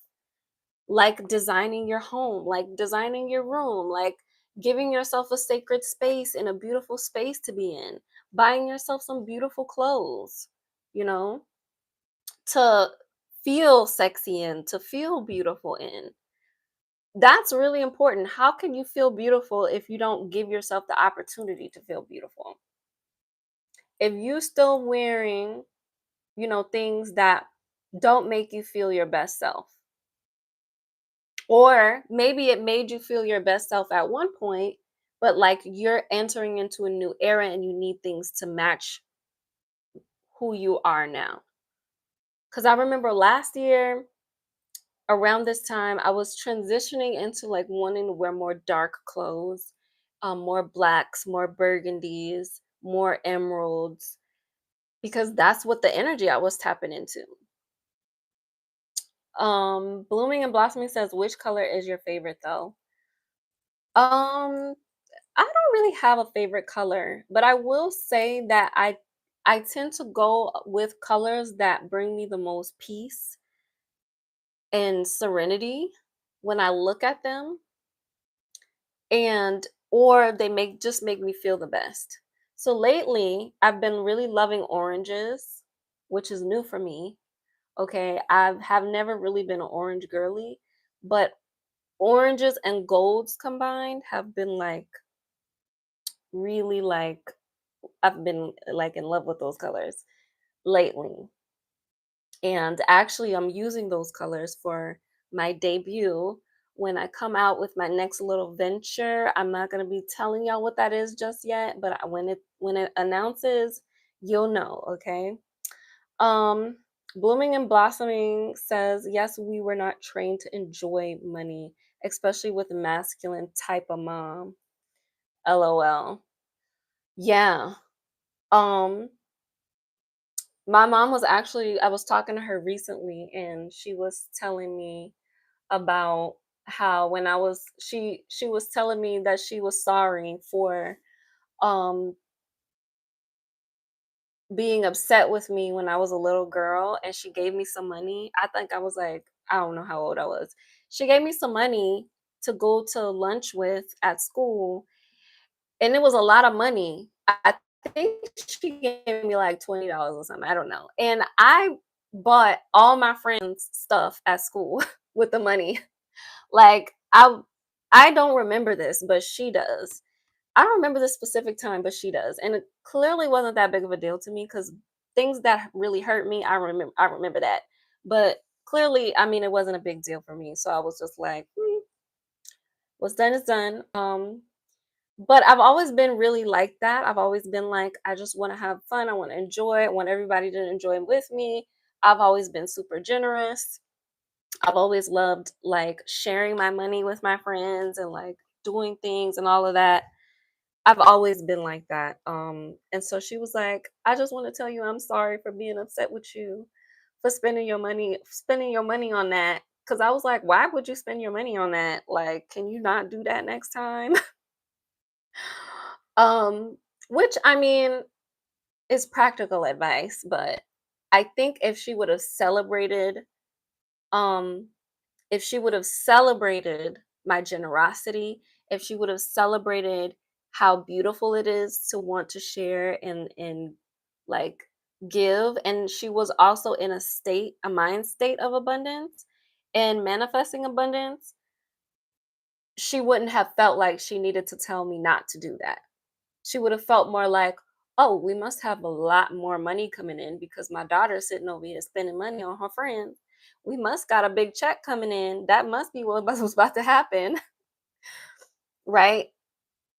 like designing your home, like designing your room, like giving yourself a sacred space and a beautiful space to be in, buying yourself some beautiful clothes, you know, to feel sexy in, to feel beautiful in. That's really important. How can you feel beautiful if you don't give yourself the opportunity to feel beautiful? If you still wearing, things that don't make you feel your best self, or maybe it made you feel your best self at one point, but like you're entering into a new era and you need things to match who you are now. Cuz I remember last year around this time I was transitioning into like wanting to wear more dark clothes, more blacks, more burgundies, more emeralds, because that's what the energy I was tapping into. Blooming and Blossoming says, which color is your favorite though? Um, I don't really have a favorite color, but I will say that I tend to go with colors that bring me the most peace and serenity when I look at them, and or they make me feel the best. So lately, I've been really loving oranges, which is new for me. Okay, I have never really been an orange girly, but oranges and golds combined have been like really like I've been like in love with those colors lately. And actually I'm using those colors for my debut when I come out with my next little venture. I'm not going to be telling y'all what that is just yet, but when it announces, you'll know, okay? Um, Blooming and Blossoming says, yes, we were not trained to enjoy money, especially with a masculine type of mom. LOL. Yeah. Um, my mom was actually, I was talking to her recently and she was telling me about how when she was telling me that she was sorry for um being upset with me when I was a little girl, and she gave me some money. I think I was like, I don't know how old I was. She gave me some money to go to lunch with at school, and it was a lot of money. I think she gave me like $20 or something. I don't know. And I bought all my friends stuff at school with the money. Like I don't remember this, but she does. I don't remember this specific time, but she does. And it clearly wasn't that big of a deal to me because things that really hurt me, I remember that. But clearly, I mean, it wasn't a big deal for me. So I was just like, what's done is done. But I've always been really like that. I've always been like, I just want to have fun. I want to enjoy. I want everybody to enjoy it with me. I've always been super generous. I've always loved like sharing my money with my friends and like doing things and all of that. I've always been like that. And so she was like, I just want to tell you I'm sorry for being upset with you for spending your money on that. Cause I was like, why would you spend your money on that? Like, can you not do that next time? um, which I mean is practical advice, but I think um if she would have celebrated my generosity, if she would have celebrated how beautiful it is to want to share and like give, and she was also in a mind state of abundance and manifesting abundance, she wouldn't have felt like she needed to tell me not to do that. She would have felt more like, oh, we must have a lot more money coming in because my daughter's sitting over here spending money on her friends. We must got a big check coming in. That must be what was about to happen, right?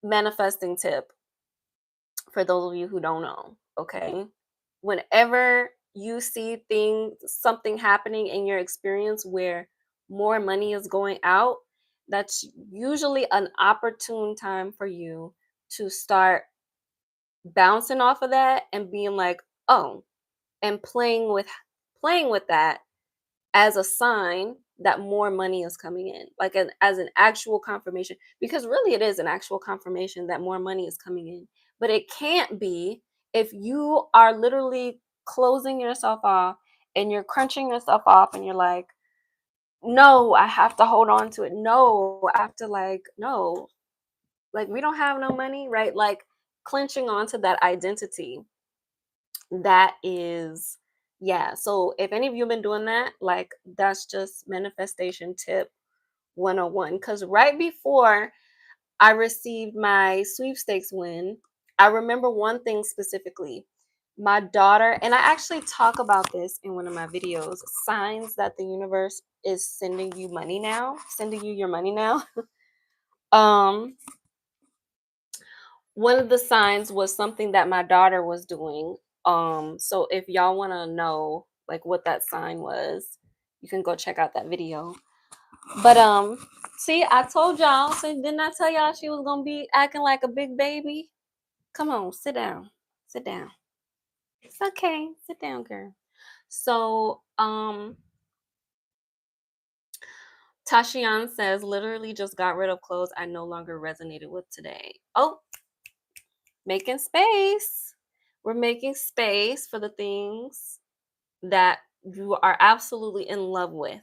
Manifesting tip for those of you who don't know, okay? Whenever you see something happening in your experience where more money is going out, that's usually an opportune time for you to start bouncing off of that and being like, "Oh," and playing with that as a sign that more money is coming in, like as an actual confirmation, because really it is an actual confirmation that more money is coming in. But it can't be if you are literally closing yourself off and you're crunching yourself off and you're like, "No, I have to hold on to it. No, I have to like no, like we don't have no money," right? Like clenching onto that identity. That is, yeah. So if any of you have been doing that, like that's just manifestation tip 101. Because right before I received my sweepstakes win, I remember one thing specifically. My daughter, and I actually talk about this in one of my videos, signs that the universe is sending you money now, sending you your money now. Um, One of the signs was something that my daughter was doing. So if y'all want to know like what that sign was, you can go check out that video. But see, I told y'all, so didn't I tell y'all she was gonna be acting like a big baby? Come on, sit down. Sit down. It's okay. Sit down, girl. So Tashian says, literally just got rid of clothes I no longer resonated with today. Oh, making space. We're making space for the things that you are absolutely in love with.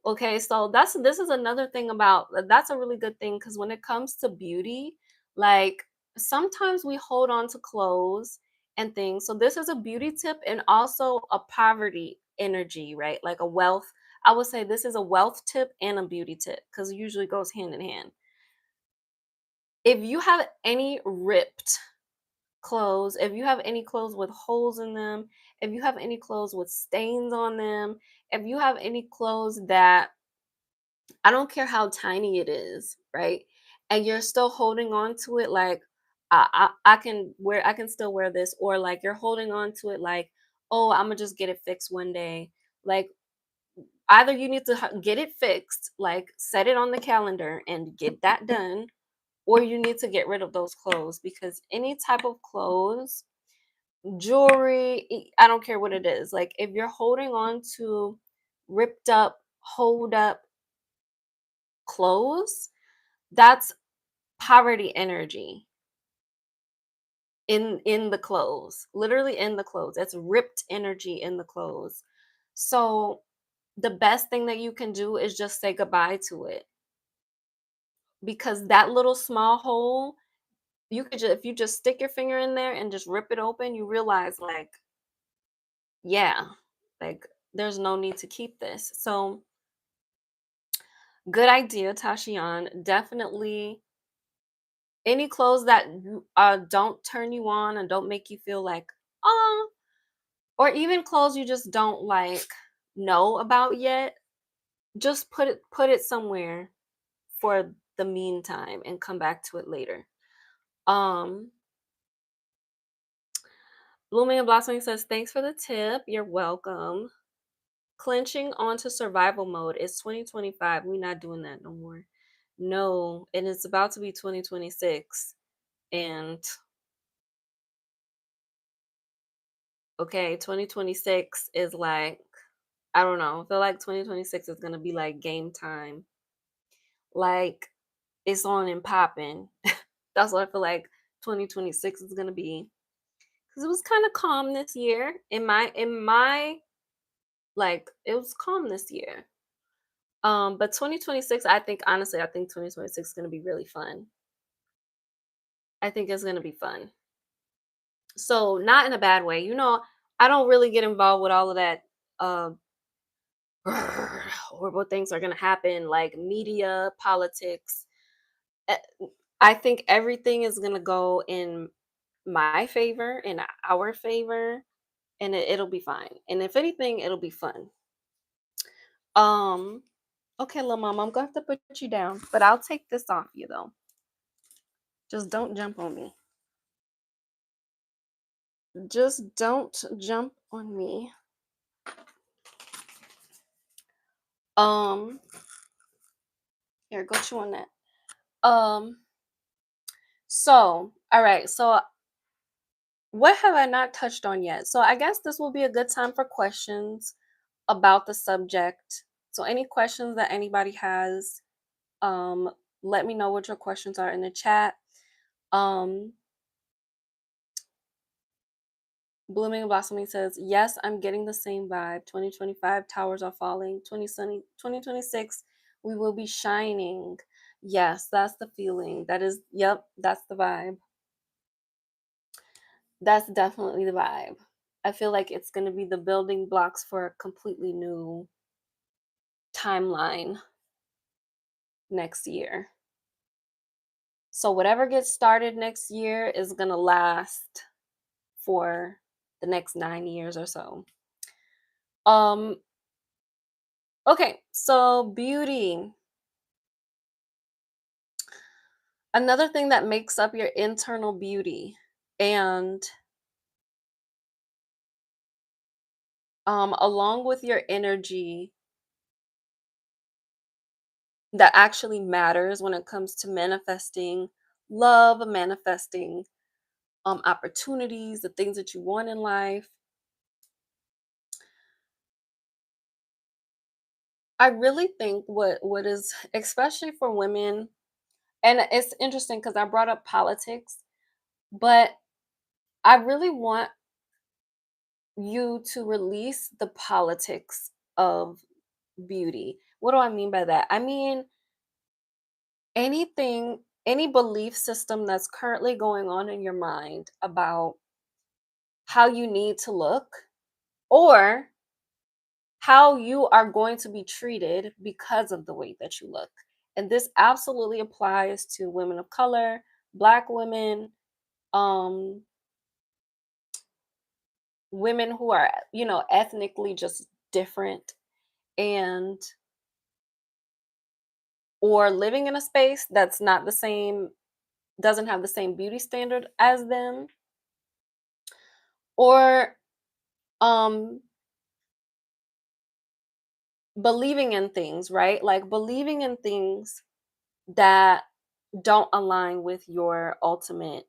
Okay, so this is another thing about that's a really good thing because when it comes to beauty, like sometimes we hold on to clothes and things. So this is a beauty tip and also a poverty energy, right? Like a wealth. I would say this is a wealth tip and a beauty tip because it usually goes hand in hand. If you have any ripped clothes, if you have any clothes with holes in them, if you have any clothes with stains on them, if you have any clothes that I don't care how tiny it is, right? And you're still holding on to it like I can wear I can still wear this or like you're holding on to it like, "Oh, I'm gonna just get it fixed one day." Like either you need to get it fixed, like set it on the calendar and get that done, or you need to get rid of those clothes because any type of clothes jewelry, I don't care what it is. Like if you're holding on to ripped up, hold up clothes, that's poverty energy in the clothes. Literally in the clothes. It's ripped energy in the clothes. So the best thing that you can do is just say goodbye to it because that little small hole, you could just if you just stick your finger in there and just rip it open, you realize like, yeah, like there's no need to keep this. So good idea, Tashian. Definitely any clothes that don't turn you on and don't make you feel like, oh, or even clothes you just don't like know about yet, just put it somewhere for the meantime and come back to it later. Um, Blooming and Blossoming says, thanks for the tip. You're welcome. Clenching onto survival mode. It's 2025. We're not doing that no more. No, and it's about to be 2026. And okay, 2026 is like, I don't know. I feel like 2026 is gonna be like game time. Like it's on and popping. That's what I feel like 2026 is gonna be. Because it was kind of calm this year. In my like it was calm this year. But 2026, I think honestly, I think 2026 is gonna be really fun. I think it's gonna be fun. So not in a bad way. I don't really get involved with all of that uh horrible things are going to happen like media politics. Eh, I think everything is going to go in my favor, in our favor, and it'll be fine, and if anything it'll be fun. um okay, little mama, I'm gonna have to put you down, but I'll take this off you though. Just don't jump on me. Just don't jump on me. um Here, go chew on that. um all right, so what have I not touched on yet? So I guess this will be a good time for questions about the subject. So any questions that anybody has, um, let me know what your questions are in the chat. Um, Blooming and Blossoming says, yes, I'm getting the same vibe. 2025, towers are falling. 2026, we will be shining. Yes, that's the feeling. Yep, that's the vibe. That's definitely the vibe. I feel like it's going to be the building blocks for a completely new timeline. next year. So whatever gets started next year is going to last for the next 9 years or so. Um okay, so beauty. Another thing that makes up your internal beauty and along with your energy that actually matters when it comes to manifesting love, manifesting opportunities, the things that you want in life. I really think what is, especially for women, and it's interesting because I brought up politics, but I really want you to release the politics of beauty. What do I mean by that? I mean anything, any belief system that's currently going on in your mind about how you need to look or how you are going to be treated because of the way that you look. And this absolutely applies to women of color, black women, um, women who are, ethnically just different and or living in a space that's not the same, doesn't have the same beauty standard as them, or um believing in things, right? Like believing in things that don't align with your ultimate,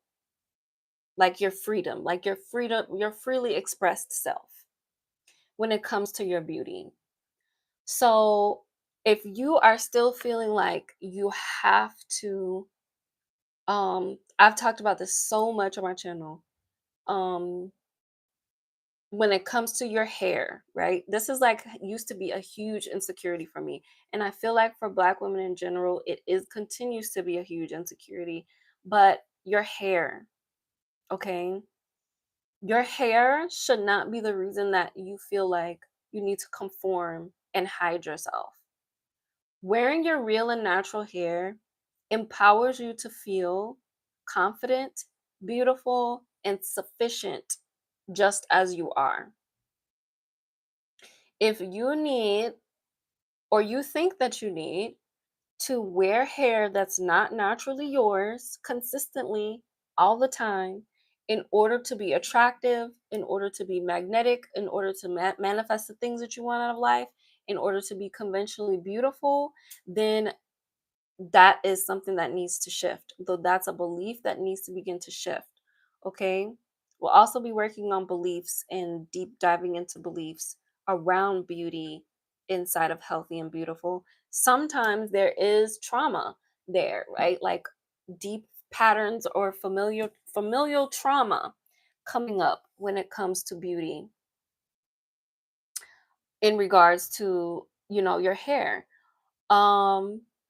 like your freedom, your freely expressed self when it comes to your beauty. So if you are still feeling like you have to, I've talked about this so much on my channel. Um when it comes to your hair, right? This is like used to be a huge insecurity for me. And I feel like for black women in general, it is continues to be a huge insecurity. But your hair, okay? Your hair should not be the reason that you feel like you need to conform and hide yourself. Wearing your real and natural hair empowers you to feel confident, beautiful, and sufficient just as you are. If you need or you think that you need to wear hair that's not naturally yours consistently all the time in order to be attractive, in order to be magnetic, in order to manifest the things that you want out of life, in order to be conventionally beautiful, then that is something that needs to shift. Though that's a belief that needs to begin to shift. Okay. We'll also be working on beliefs and deep diving into beliefs around beauty inside of healthy and beautiful. Sometimes there is trauma there, right? Like deep patterns or familial trauma coming up when it comes to beauty in regards to, your hair,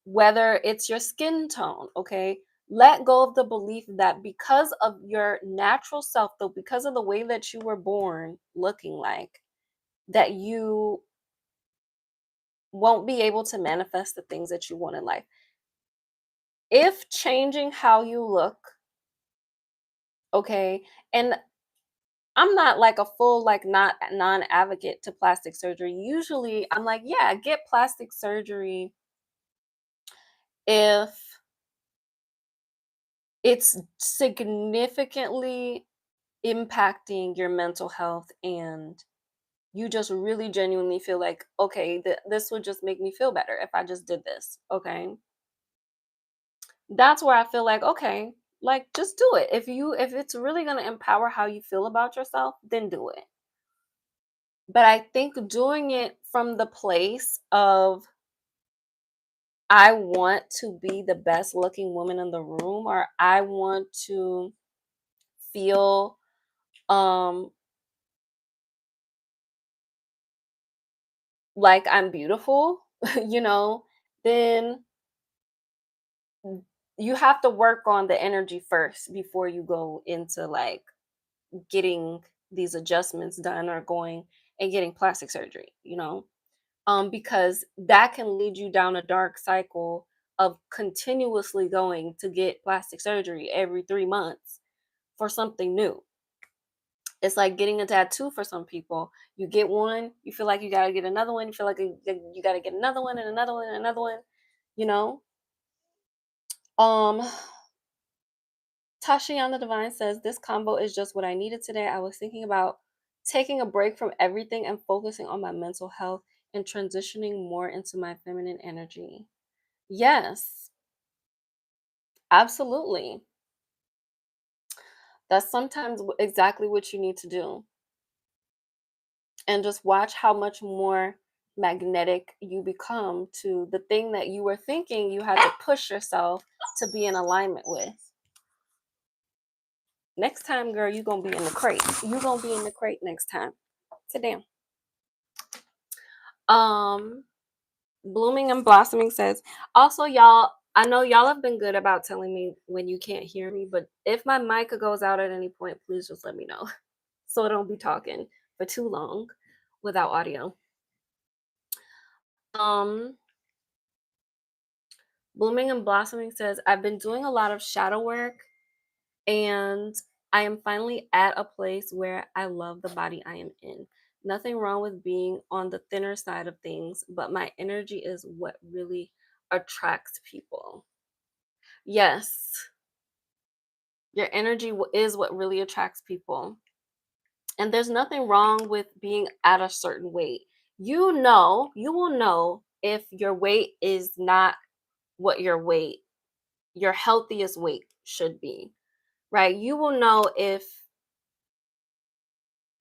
whether it's your skin tone. Okay, let go of the belief that because of your natural self, though, because of the way that you were born looking like, that you won't be able to manifest the things that you want in life. If changing how you look, okay, and I'm not like a full, like, not non-advocate to plastic surgery. Usually I'm like, yeah, get plastic surgery if it's significantly impacting your mental health and you just really genuinely feel like, okay, this would just make me feel better if I just did this. Okay, that's where I feel like, okay, like, just do it. If it's really going to empower how you feel about yourself, then do it. But I think doing it from the place of, I want to be the best looking woman in the room, or I want to feel um like I'm beautiful, you know, then you have to work on the energy first before you go into like getting these adjustments done or going and getting plastic surgery, because that can lead you down a dark cycle of continuously going to get plastic surgery every 3 months for something new. It's like getting a tattoo for some people. You get one, you feel like you gotta get another one, you feel like you gotta get another one and another one and another one, you know? Um, Tashiana Divine says, this combo is just what I needed today. I was thinking about taking a break from everything and focusing on my mental health and transitioning more into my feminine energy. Yes, absolutely. That's sometimes exactly what you need to do. And just watch how much more magnetic you become to the thing that you were thinking you had to push yourself to be in alignment with. Next time, girl, you gonna be in the crate. You gonna be in the crate next time. Sit down. Um, Blooming and Blossoming says, also, y'all, I know y'all have been good about telling me when you can't hear me, but if my mic goes out at any point, please just let me know so I don't be talking for too long without audio. Um, Blooming and Blossoming says, I've been doing a lot of shadow work and I am finally at a place where I love the body I am in. Nothing wrong with being on the thinner side of things, but my energy is what really attracts people. Yes, your energy is what really attracts people. And there's nothing wrong with being at a certain weight. You will know if your weight is not what your healthiest weight should be, right? You will know if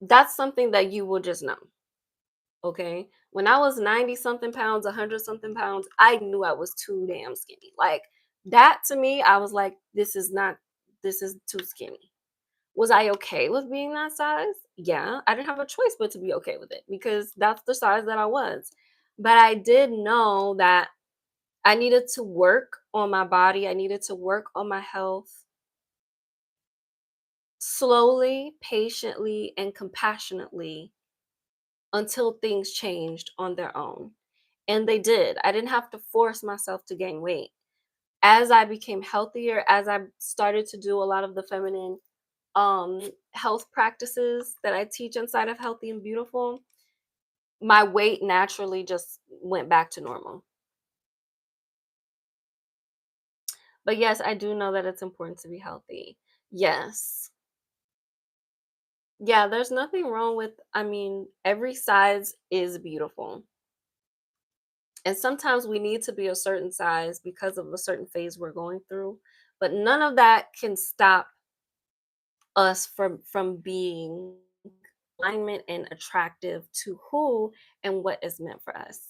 that's something that you will just know. Okay. When I was 90 something pounds, 100 something pounds, I knew I was too damn skinny. Like that to me, I was like, this is too skinny. Was I okay with being that size? Yeah. I didn't have a choice but to be okay with it because that's the size that I was. But I did know that I needed to work on my body, I needed to work on my health slowly, patiently, and compassionately until things changed on their own. And they did. I didn't have to force myself to gain weight. As I became healthier, as I started to do a lot of the feminine health practices that I teach inside of Healthy and Beautiful, my weight naturally just went back to normal. But yes, I do know that it's important to be healthy. Yes. Yeah, there's nothing wrong with, I mean, every size is beautiful. And sometimes we need to be a certain size because of a certain phase we're going through. But none of that can stop us from being alignment and attractive to who and what is meant for us.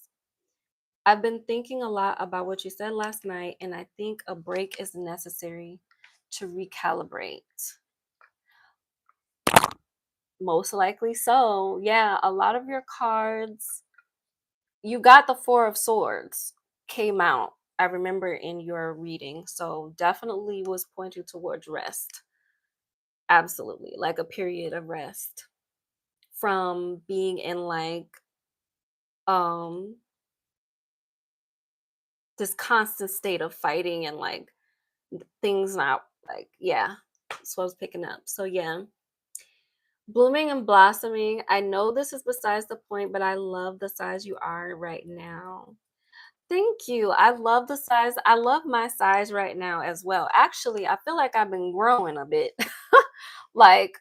I've been thinking a lot about what you said last night, and I think a break is necessary to recalibrate. Most likely so. Yeah, a lot of your cards, you got the Four of Swords came out. I remember in your reading. So definitely was pointing towards rest. Absolutely. Like a period of rest from being in like um this constant state of fighting and like things not like yeah. So I was picking up. So yeah. Blooming and blossoming. I know this is besides the point, but I love the size you are right now. Thank you. I love the size. I love my size right now as well. Actually, I feel like I've been growing a bit. Like,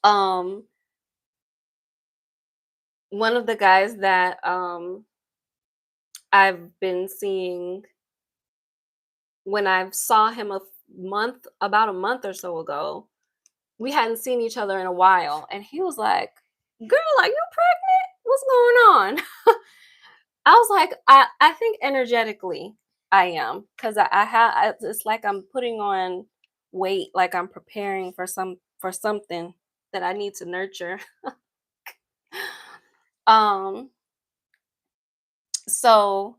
um, one of the guys that I've been seeing when I saw him about a month or so ago, we hadn't seen each other in a while, and he was like, "Girl, are you pregnant? What's going on?" I was like, I think energetically I am because I have it's like I'm putting on weight, like I'm preparing for something that I need to nurture. um, so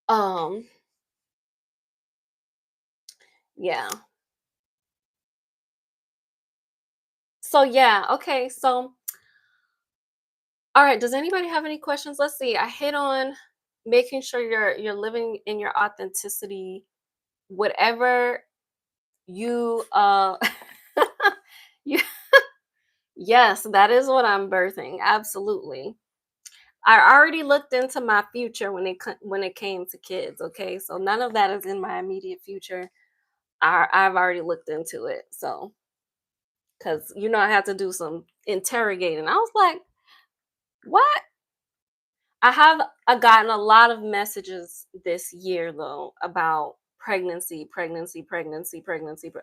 um, yeah. So yeah, okay. So all right, does anybody have any questions? Let's see. I hit on making sure you're living in your authenticity, whatever you you yes, that is what I'm birthing, absolutely. I already looked into my future when it came to kids, okay? So none of that is in my immediate future. I've already looked into it. So, cuz I had to do some interrogating. I was like, "What?" I've gotten a lot of messages this year though about pregnancy.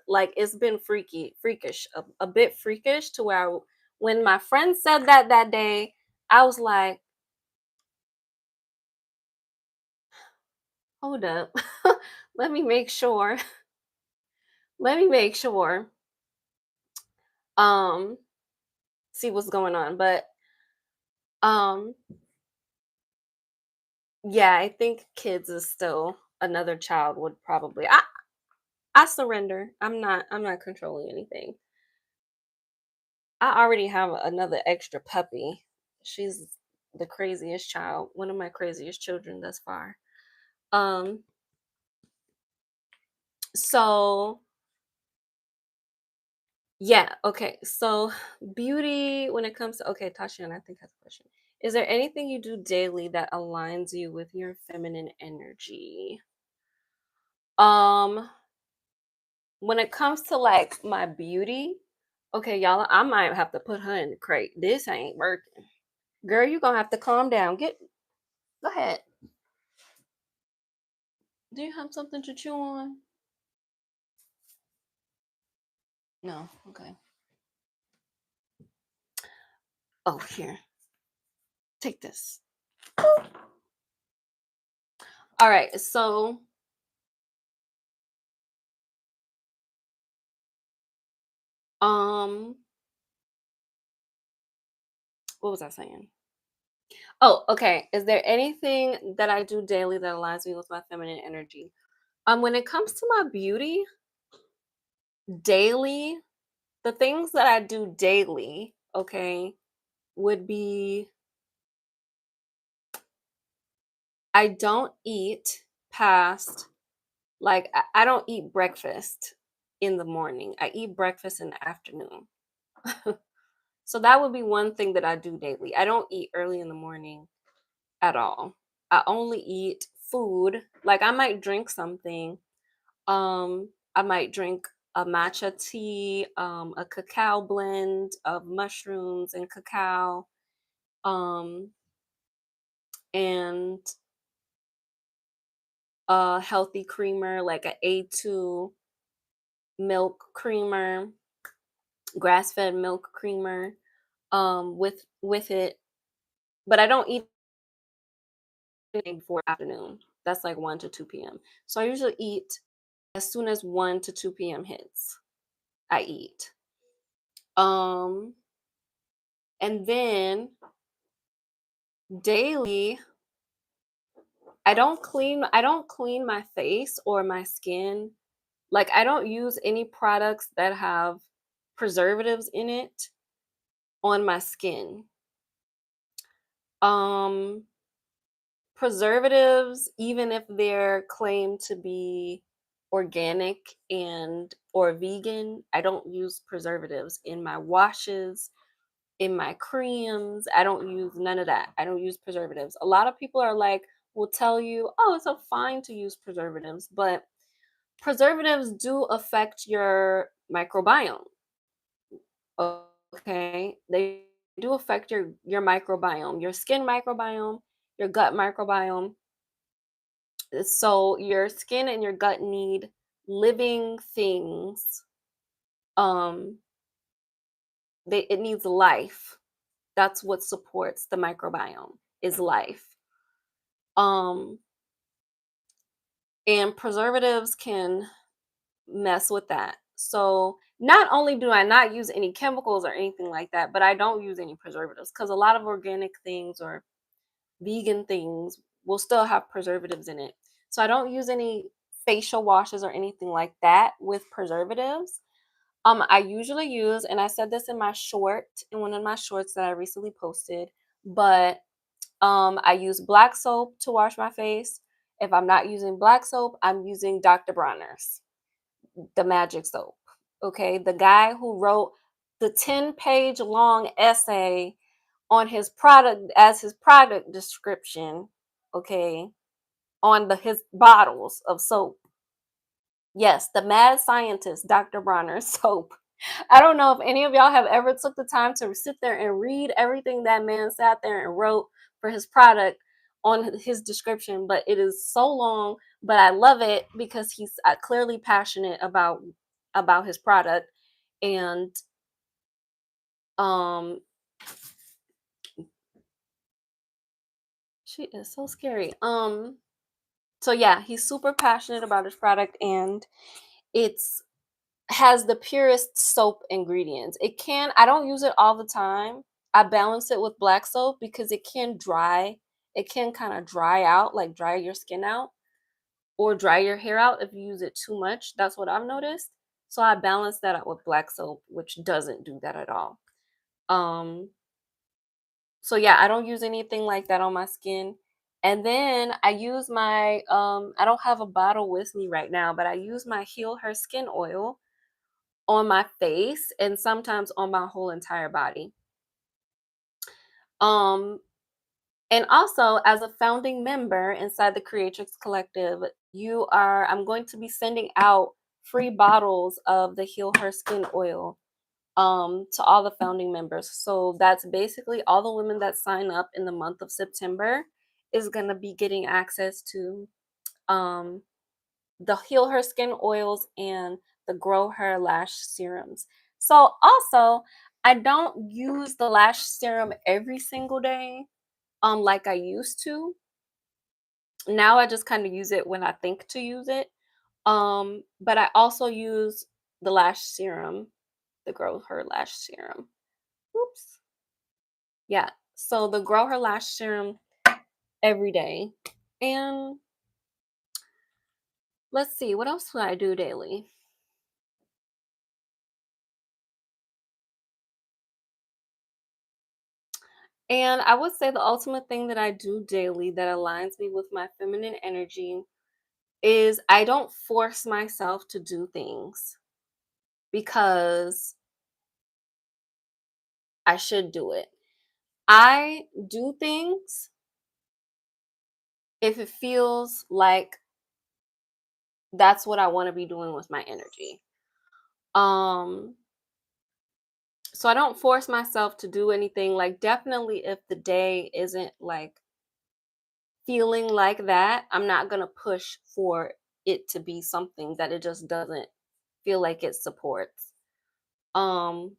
Like it's been freakish, a bit freakish to where when my friend said that day, I was like, hold up. Let me make sure. Let me make sure. Um, see what's going on. But um, yeah, I think kids is still another child would probably I surrender. I'm not controlling anything. I already have another extra puppy. She's the craziest child, one of my craziest children thus far. Um, so yeah, okay. So beauty when it comes to okay, Tashiana, I think has a question. Is there anything you do daily that aligns you with your feminine energy? Um, when it comes to like my beauty, okay, y'all, I might have to put her in the crate. This ain't working. Girl, you gonna have to calm down. Go ahead. Do you have something to chew on? No. Okay. Oh, here. Take this. All right. So, um, what was I saying? Oh, okay. Is there anything that I do daily that aligns me with my feminine energy? When it comes to my beauty, daily, the things that I do daily, okay, would be I don't eat past like I don't eat breakfast in the morning. I eat breakfast in the afternoon. So that would be one thing that I do daily. I don't eat early in the morning at all. I only eat food. Like I might drink something. I might drink a matcha tea, a cacao blend of mushrooms and cacao, um, and a healthy creamer like a A2 milk creamer, grass-fed milk creamer, with it. But I don't eat anything before afternoon. That's like 1 to 2 p.m. So I usually eat as soon as 1 to 2 p.m. hits. I eat. Um, and then daily, I don't clean my face or my skin. Like I don't use any products that have preservatives in it on my skin. Um, Preservatives, even if they're claimed to be organic and or vegan, I don't use preservatives in my washes, in my creams. I don't use none of that. I don't use preservatives. A lot of people are like, will tell you, oh, it's so fine to use preservatives, but preservatives do affect your microbiome. Okay. They do affect your microbiome, your skin microbiome, your gut microbiome. So your skin and your gut need living things. Um, it needs life. That's what supports the microbiome is life. Um, and preservatives can mess with that. So not only do I not use any chemicals or anything like that, but I don't use any preservatives because a lot of organic things or vegan things will still have preservatives in it. So I don't use any facial washes or anything like that with preservatives. I usually use, and I said this in one of my shorts that I recently posted, but I use black soap to wash my face. If I'm not using black soap, I'm using Dr. Bronner's, the magic soap. Okay, the guy who wrote the 10-page long essay on his product as his product description, okay, on his bottles of soap. Yes, the mad scientist, Dr. Bronner's soap. I don't know if any of y'all have ever took the time to sit there and read everything that man sat there and wrote for his product on his description, but it is so long, but I love it because he's clearly passionate about his product. And um she is so scary. So yeah, he's super passionate about his product, and it's has the purest soap ingredients. I don't use it all the time. I balance it with black soap because it can dry. It can kind of dry out, like dry your skin out or dry your hair out if you use it too much. That's what I've noticed. So I balance that out with black soap, which doesn't do that at all. Um so yeah, I don't use anything like that on my skin. And then I use my I don't have a bottle with me right now, but I use my Heal Her Skin oil on my face and sometimes on my whole entire body. Um, and also as a founding member inside the Creatrix Collective, I'm going to be sending out free bottles of the Heal Her Skin oil to all the founding members. So that's basically all the women that sign up in the month of September is going to be getting access to um the Heal Her Skin oils and the Grow Her Lash serums. So also, I don't use the lash serum every single day, like I used to. Now I just kind of use it when I think to use it. But I also use the lash serum, the Grow Her Lash serum. Oops. Yeah. So the Grow Her Lash serum every day. And let's see, what else do I do daily? And I would say the ultimate thing that I do daily that aligns me with my feminine energy is I don't force myself to do things because I should do it. I do things if it feels like that's what I want to be doing with my energy. Um so I don't force myself to do anything, like definitely if the day isn't like feeling like that, I'm not going to push for it to be something that it just doesn't feel like it supports. Um,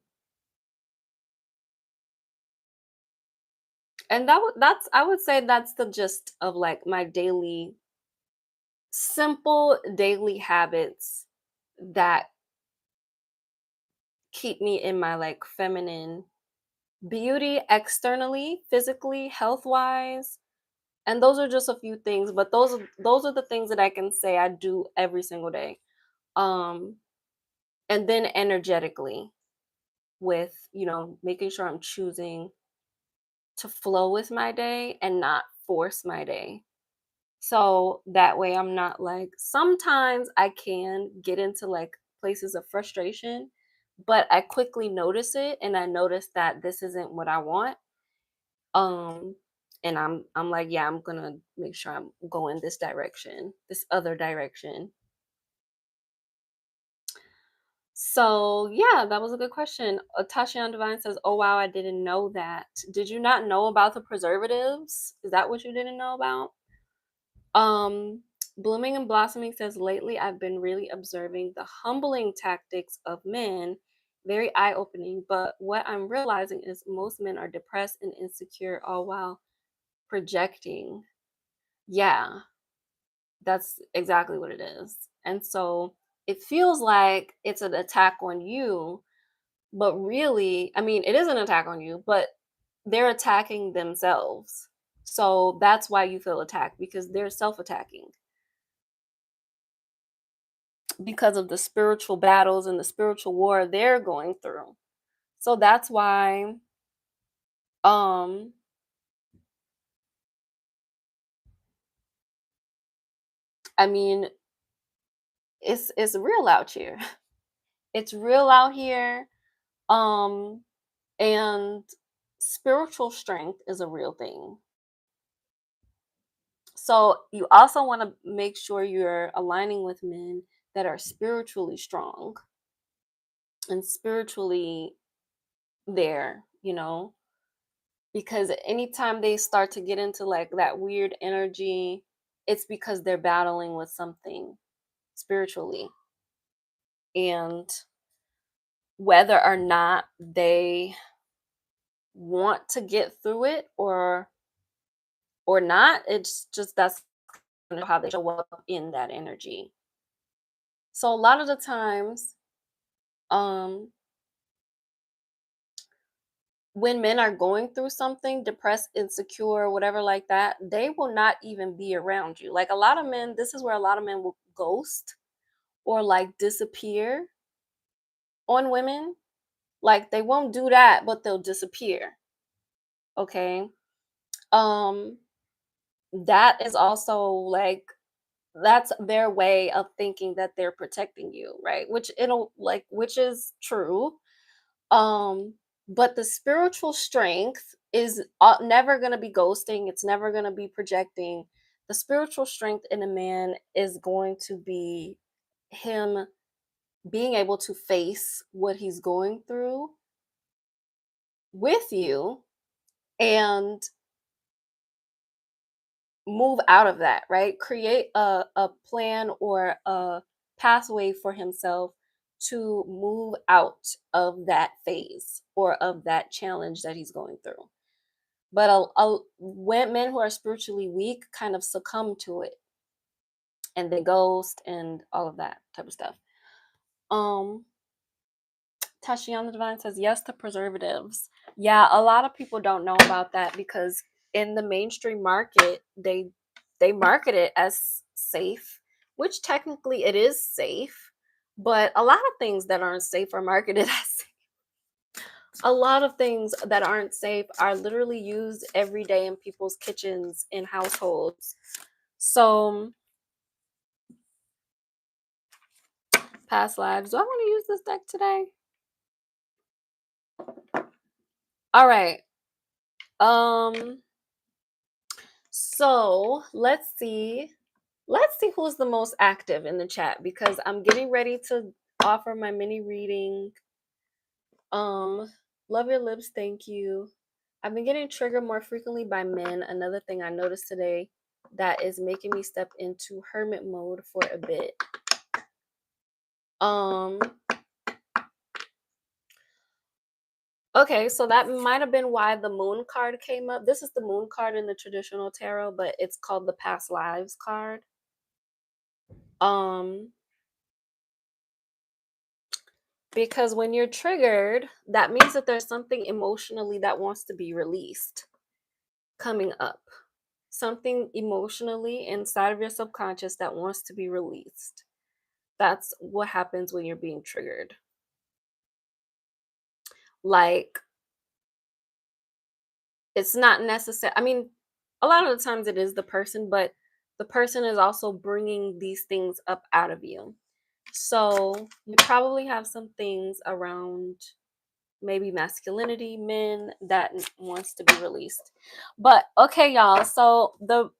and that's I would say that's the gist of like my daily simple daily habits that keep me in my like feminine beauty externally, physically, health-wise. And those are just a few things, but those are the things that I can say I do every single day. Um, and then energetically with, making sure I'm choosing to flow with my day and not force my day. So that way I'm not like sometimes I can get into like places of frustration, but I quickly notice it and I notice that this isn't what I want. Um and I'm like, yeah, I'm going to make sure I'm going this direction, this other direction. So yeah, that was a good question. Tashian Divine says, "Oh wow, I didn't know that. Did you not know about the preservatives? Is that what you didn't know about?" Blooming and Blossoming says, "Lately I've been really observing the humbling tactics of men, very eye-opening. But what I'm realizing is most men are depressed and insecure, all while projecting." Yeah, that's exactly what it is. And so it feels like it's an attack on you. But really, I mean, it is an attack on you, but they're attacking themselves. So that's why you feel attacked because they're self-attacking because of the spiritual battles and the spiritual war they're going through. So that's why um I mean, it's real out here. It's real out here. Um, and spiritual strength is a real thing. So you also want to make sure you're aligning with men that are spiritually strong and spiritually there, because anytime they start to get into like that weird energy, it's because they're battling with something spiritually. And whether or not they want to get through it or not, it's just that's kind of how they show up in that energy. So a lot of the times, um when men are going through something, depressed, insecure, whatever like that, they will not even be around you. Like a lot of men, this is where a lot of men will ghost or like disappear on women. Like they won't do that, but they'll disappear. Okay. Um, that is also like that's their way of thinking that they're protecting you, right? Which is true. Um, but the spiritual strength is never going to be ghosting, it's never going to be projecting. The spiritual strength in a man is going to be him being able to face what he's going through with you and move out of that, right? Create a plan or a pathway for himself to move out of that phase or of that challenge that he's going through. But when men who are spiritually weak kind of succumb to it and they ghost and all of that type of stuff. Um, Tashiana Divine says yes to preservatives. Yeah, a lot of people don't know about that because in the mainstream market, they market it as safe, which technically it is safe, but a lot of things that aren't safe are marketed as safe. A lot of things that aren't safe are literally used every day in people's kitchens in households. So, past lives. Do I want to use this deck today? All right. Um so let's see who's the most active in the chat because I'm getting ready to offer my mini reading. Um love your lips, thank you. I've been getting triggered more frequently by men. Another thing I noticed today that is making me step into hermit mode for a bit. Um Okay, so that might have been why the moon card came up. This is the moon card in the traditional tarot, but it's called the past lives card. Um because when you're triggered, that means that there's something emotionally that wants to be released coming up. Something emotionally inside of your subconscious that wants to be released. That's what happens when you're being triggered. Like it's not necessary. I mean, a lot of the times it is the person, but the person is also bringing these things up out of you. So you probably have some things around maybe masculinity, men that wants to be released. But okay, y'all. So the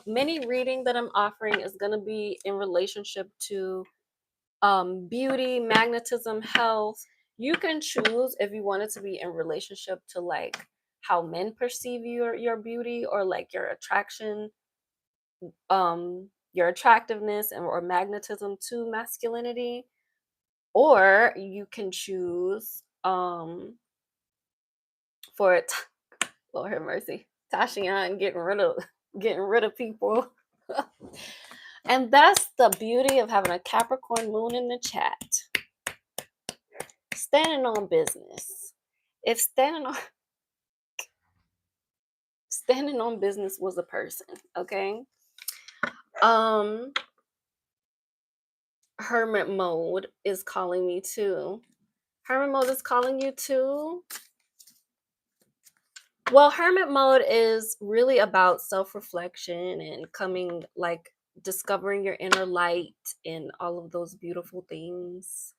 mini reading that I'm offering is going to be in relationship to beauty, magnetism, health. You can choose if you want it to be in relationship to like how men perceive your beauty or like your attraction, your attractiveness and or magnetism to masculinity, or you can choose for it. Lord have mercy, Tashian getting rid of people. And that's the beauty of having a Capricorn moon in the chat. Standing on business. If standing on business was a person, okay? Um Hermit mode is calling me too. Hermit mode is calling you too. Well, hermit mode is really about self-reflection and coming like discovering your inner light and all of those beautiful things.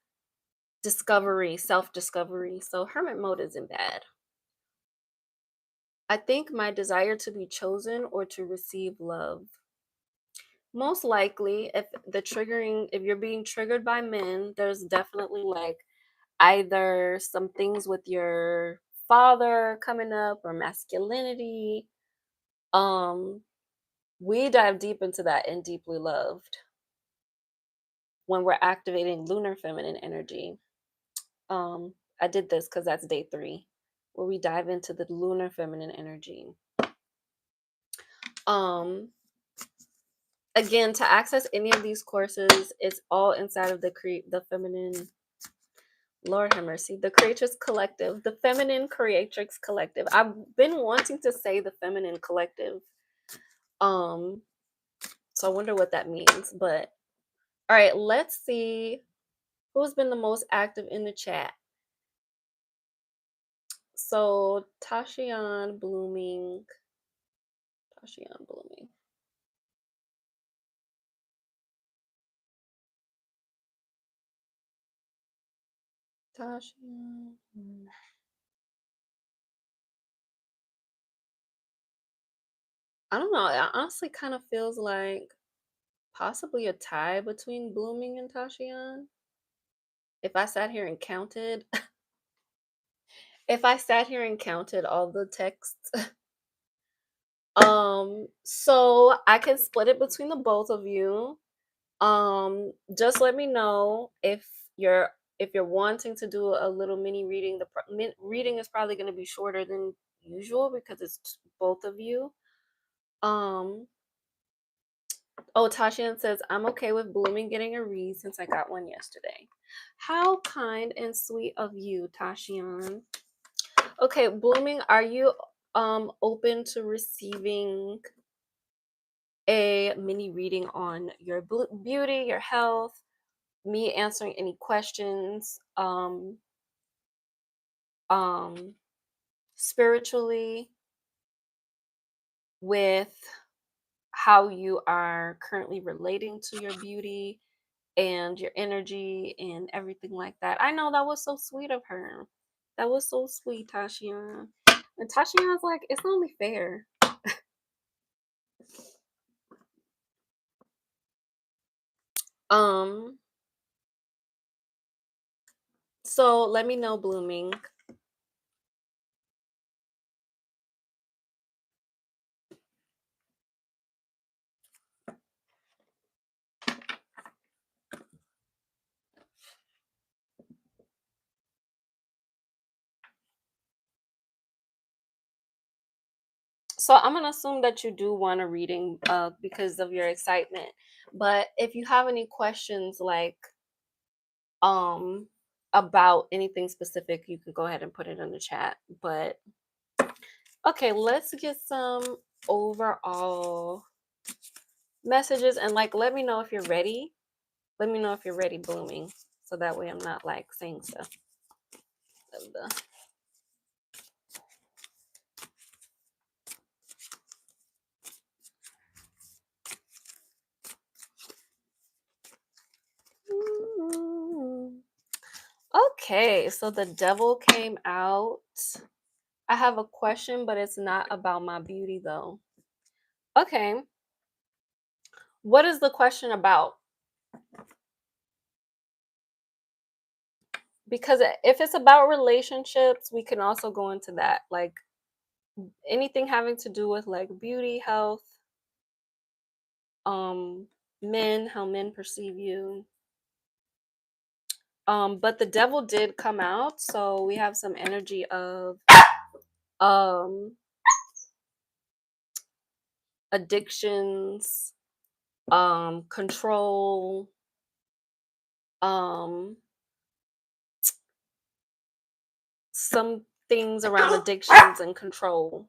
Discovery, self-discovery. So hermit mode isn't bad. I think my desire to be chosen or to receive love. Most likely, if you're being triggered by men, there's definitely like either some things with your father coming up or masculinity. Um, we dive deep into that in Deeply Loved when we're activating lunar feminine energy. Um, I did this because that's day 3, where we dive into the lunar feminine energy. Um, Again, to access any of these courses, it's all inside of the feminine. Lord have mercy, the Creatrix Collective, the Feminine Creatrix Collective. I've been wanting to say the Feminine Collective. Um, so I wonder what that means. But all right, let's see who's been the most active in the chat. So Tashian Blooming. Tashian Blooming. Tashian. I don't know. It honestly kind of feels like possibly a tie between Blooming and Tashian. If I sat here and counted, if I sat here and counted all the texts, so I can split it between the both of you. Just let me know if you're wanting to do a little mini reading. The reading is probably going to be shorter than usual because it's both of you. Oh, Tashian says, I'm okay with Blooming getting a read since I got one yesterday. How kind and sweet of you, Tashian. Okay, Blooming, are you open to receiving a mini reading on your beauty, your health, me answering any questions, um, spiritually, with how you are currently relating to your beauty and your energy and everything like that. I know that was so sweet of her. That was so sweet, Tashian. And Tashian's like, it's only fair. Um, so let me know, Blooming. So I'm gonna assume that you do want a reading because of your excitement. But if you have any questions like um about anything specific, you can go ahead and put it in the chat. But okay, let's get some overall messages and like let me know if you're ready. Let me know if you're ready, Blooming. So that way I'm not like saying stuff. Okay, so the devil came out. I have a question, but it's not about my beauty though. Okay. What is the question about? Because if it's about relationships, we can also go into that. Like anything having to do with like beauty, health, um, men, how men perceive you. But the devil did come out, so we have some energy of um addictions, control, um some things around addictions and control.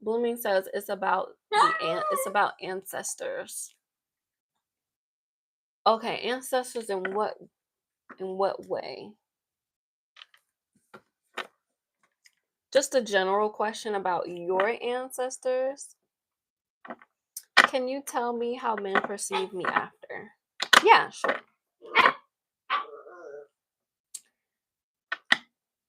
Blooming says it's about it's about ancestors. Okay, ancestors in what way? Just a general question about your ancestors. Can you tell me how men perceive me after? Yeah, sure.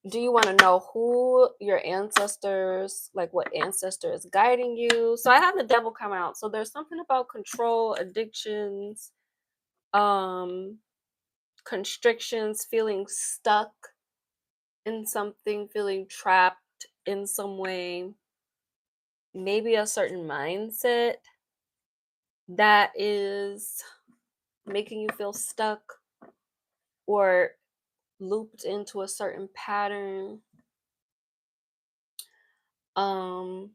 Do you want to know who your ancestors, like what ancestor is guiding you? So I had the devil come out. So there's something about control, addictions, um, constrictions, feeling stuck in something, feeling trapped in some way, maybe a certain mindset that is making you feel stuck or looped into a certain pattern. Um,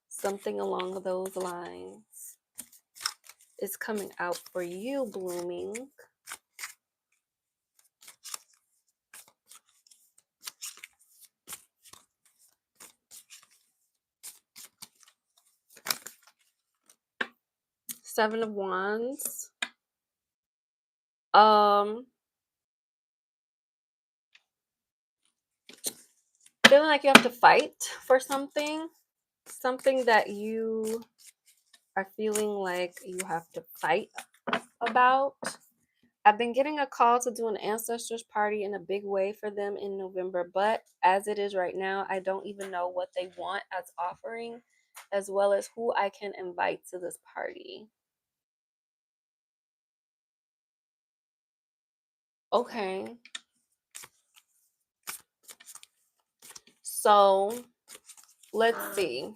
something along those lines is coming out for you, blooming. Seven of Wands. Feeling like you have to fight for something that you are feeling like you have to fight about. I've been getting a call to do an ancestors party in a big way for them in November, but as it is right now, I don't even know what they want as offering, as well as who I can invite to this party. Okay. So let's see.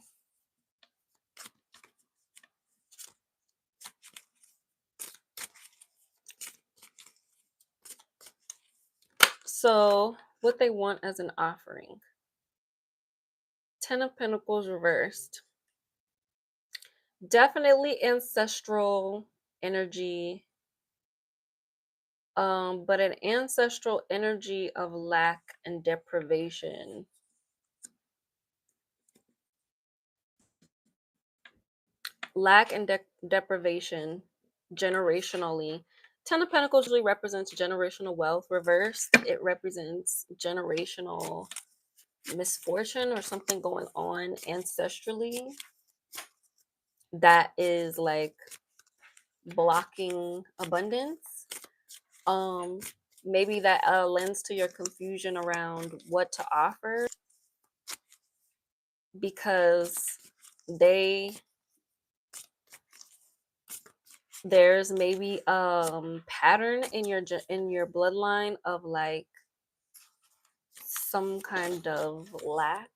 So what they want as an offering. 10 of Pentacles reversed. Definitely ancestral energy, but an ancestral energy of lack and deprivation. Lack and deprivation generationally. 10 of Pentacles usually represents generational wealth. Reversed, it represents generational misfortune or something going on ancestrally that is like blocking abundance. Maybe that lends to your confusion around what to offer, because there's maybe pattern in your bloodline of like some kind of lack.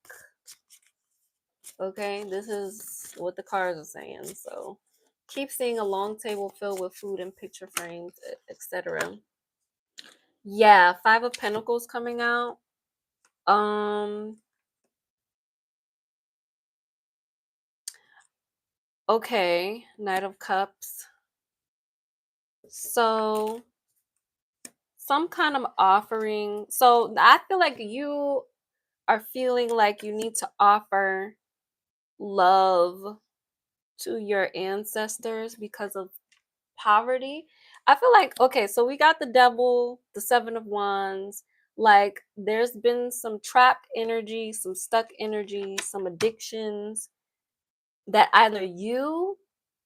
Okay, this is what the cards are saying. So keep seeing a long table filled with food and picture frames, etc. Yeah, 5 of Pentacles coming out. Okay, Knight of Cups. So some kind of offering. So I feel like you are feeling like you need to offer love to your ancestors because of poverty. I feel like, okay, so we got the devil, the 7 of Wands. Like there's been some trapped energy, some stuck energy, some addictions that either you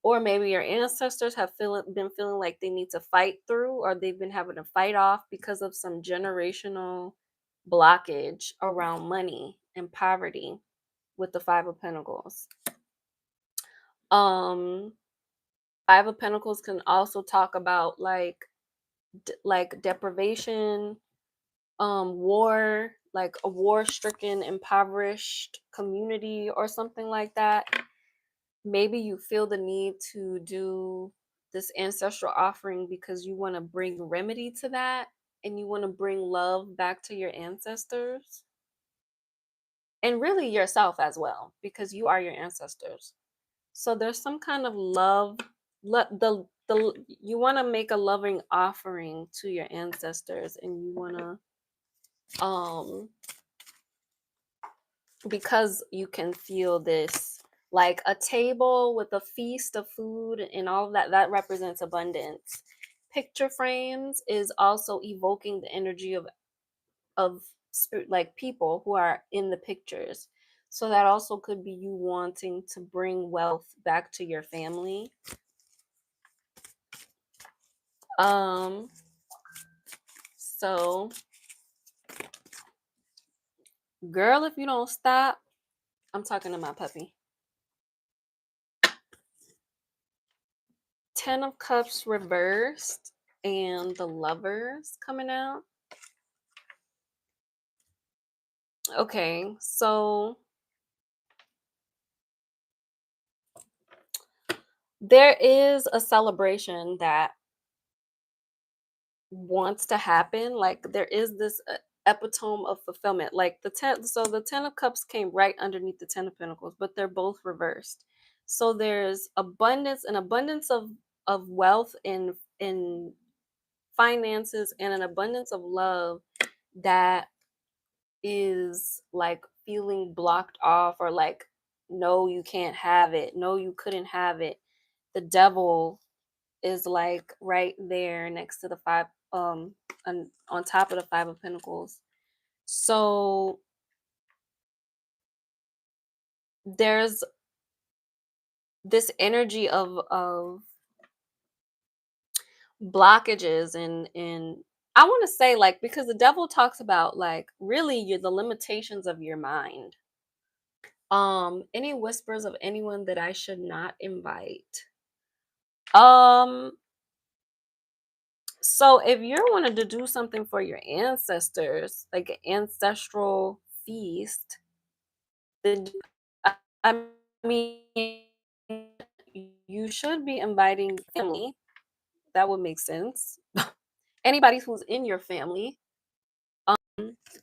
or maybe your ancestors have been feeling like they need to fight through, or they've been having to fight off because of some generational blockage around money and poverty with the 5 of Pentacles. um 5 of Pentacles can also talk about like deprivation, war, like a war-stricken, impoverished community or something like that. Maybe you feel the need to do this ancestral offering because you want to bring remedy to that, and you want to bring love back to your ancestors and really yourself as well, because you are your ancestors. So there's some kind of love. The you want to make a loving offering to your ancestors, and you want to because you can feel this, like a table with a feast of food and all of that, that represents abundance. Picture frames is also evoking the energy of spirit, like people who are in the pictures. So that also could be you wanting to bring wealth back to your family. Um, so girl, if you don't stop, I'm talking to my puppy. 10 of Cups reversed and the Lovers coming out. Okay, so there is a celebration that wants to happen. Like there is this epitome of fulfillment. Like the 10, so the 10 of Cups came right underneath the 10 of Pentacles, but they're both reversed. So there's abundance, an abundance of wealth in finances, and an abundance of love that is like feeling blocked off, or like, no, you can't have it, no, you couldn't have it. The devil is like right there next to the five, on top of the 5 of Pentacles. So there's this energy of blockages, and I want to say, like, because the devil talks about like really the limitations of your mind. Any whispers of anyone that I should not invite. Um, so if you're wanting to do something for your ancestors, like an ancestral feast, then I mean, you should be inviting family. That would make sense. Anybody who's in your family.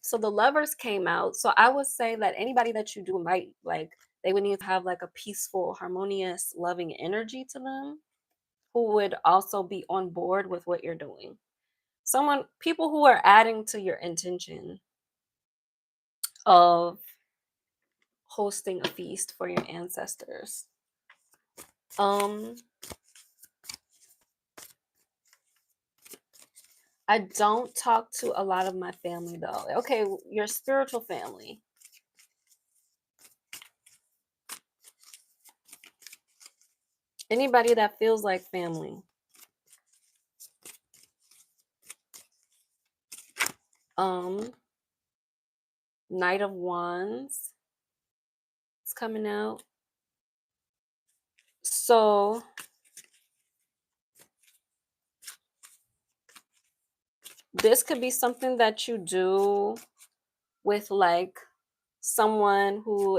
So the Lovers came out. So I would say that anybody that you do invite, like, they would need to have like a peaceful, harmonious, loving energy to them, who would also be on board with what you're doing. People who are adding to your intention of hosting a feast for your ancestors. Um, I don't talk to a lot of my family though. Okay, your spiritual family. Anybody that feels like family. Um, Knight of Wands. It's coming out. So this could be something that you do with like someone who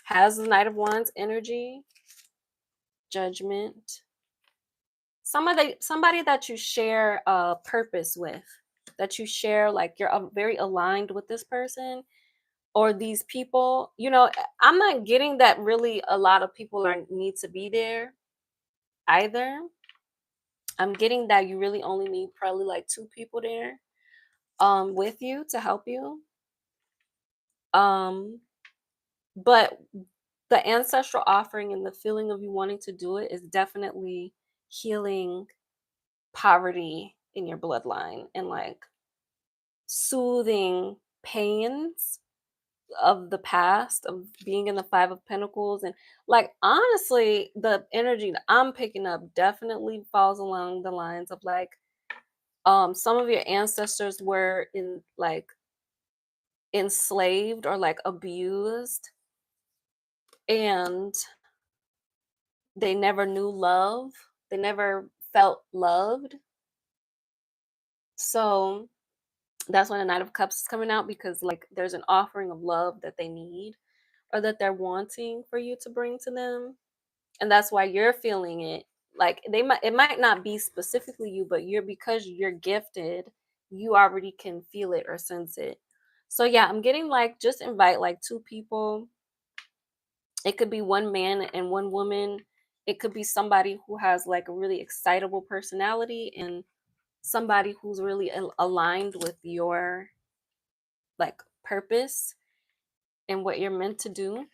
has the Knight of Wands energy, Judgment. Somebody that you share a purpose with, that you share, like you're very aligned with this person or these people. I'm not getting that really a lot of people need to be there either. I'm getting that you really only need probably like 2 people there with you to help you. Um but the ancestral offering and the feeling of you wanting to do it is definitely healing poverty in your bloodline, and like soothing pains of the past, of being in the 5 of Pentacles. And like honestly, the energy that I'm picking up definitely falls along the lines of like some of your ancestors were in like enslaved or like abused, and they never knew love. They never felt loved. So that's when the Knight of Cups is coming out, because like there's an offering of love that they need, or that they're wanting for you to bring to them. And that's why you're feeling it. Like it might not be specifically you, but because you're gifted, you already can feel it or sense it. So yeah, I'm getting like just invite like 2 people. It could be one man and one woman. It could be somebody who has like a really excitable personality, and somebody who's really aligned with your like purpose and what you're meant to do.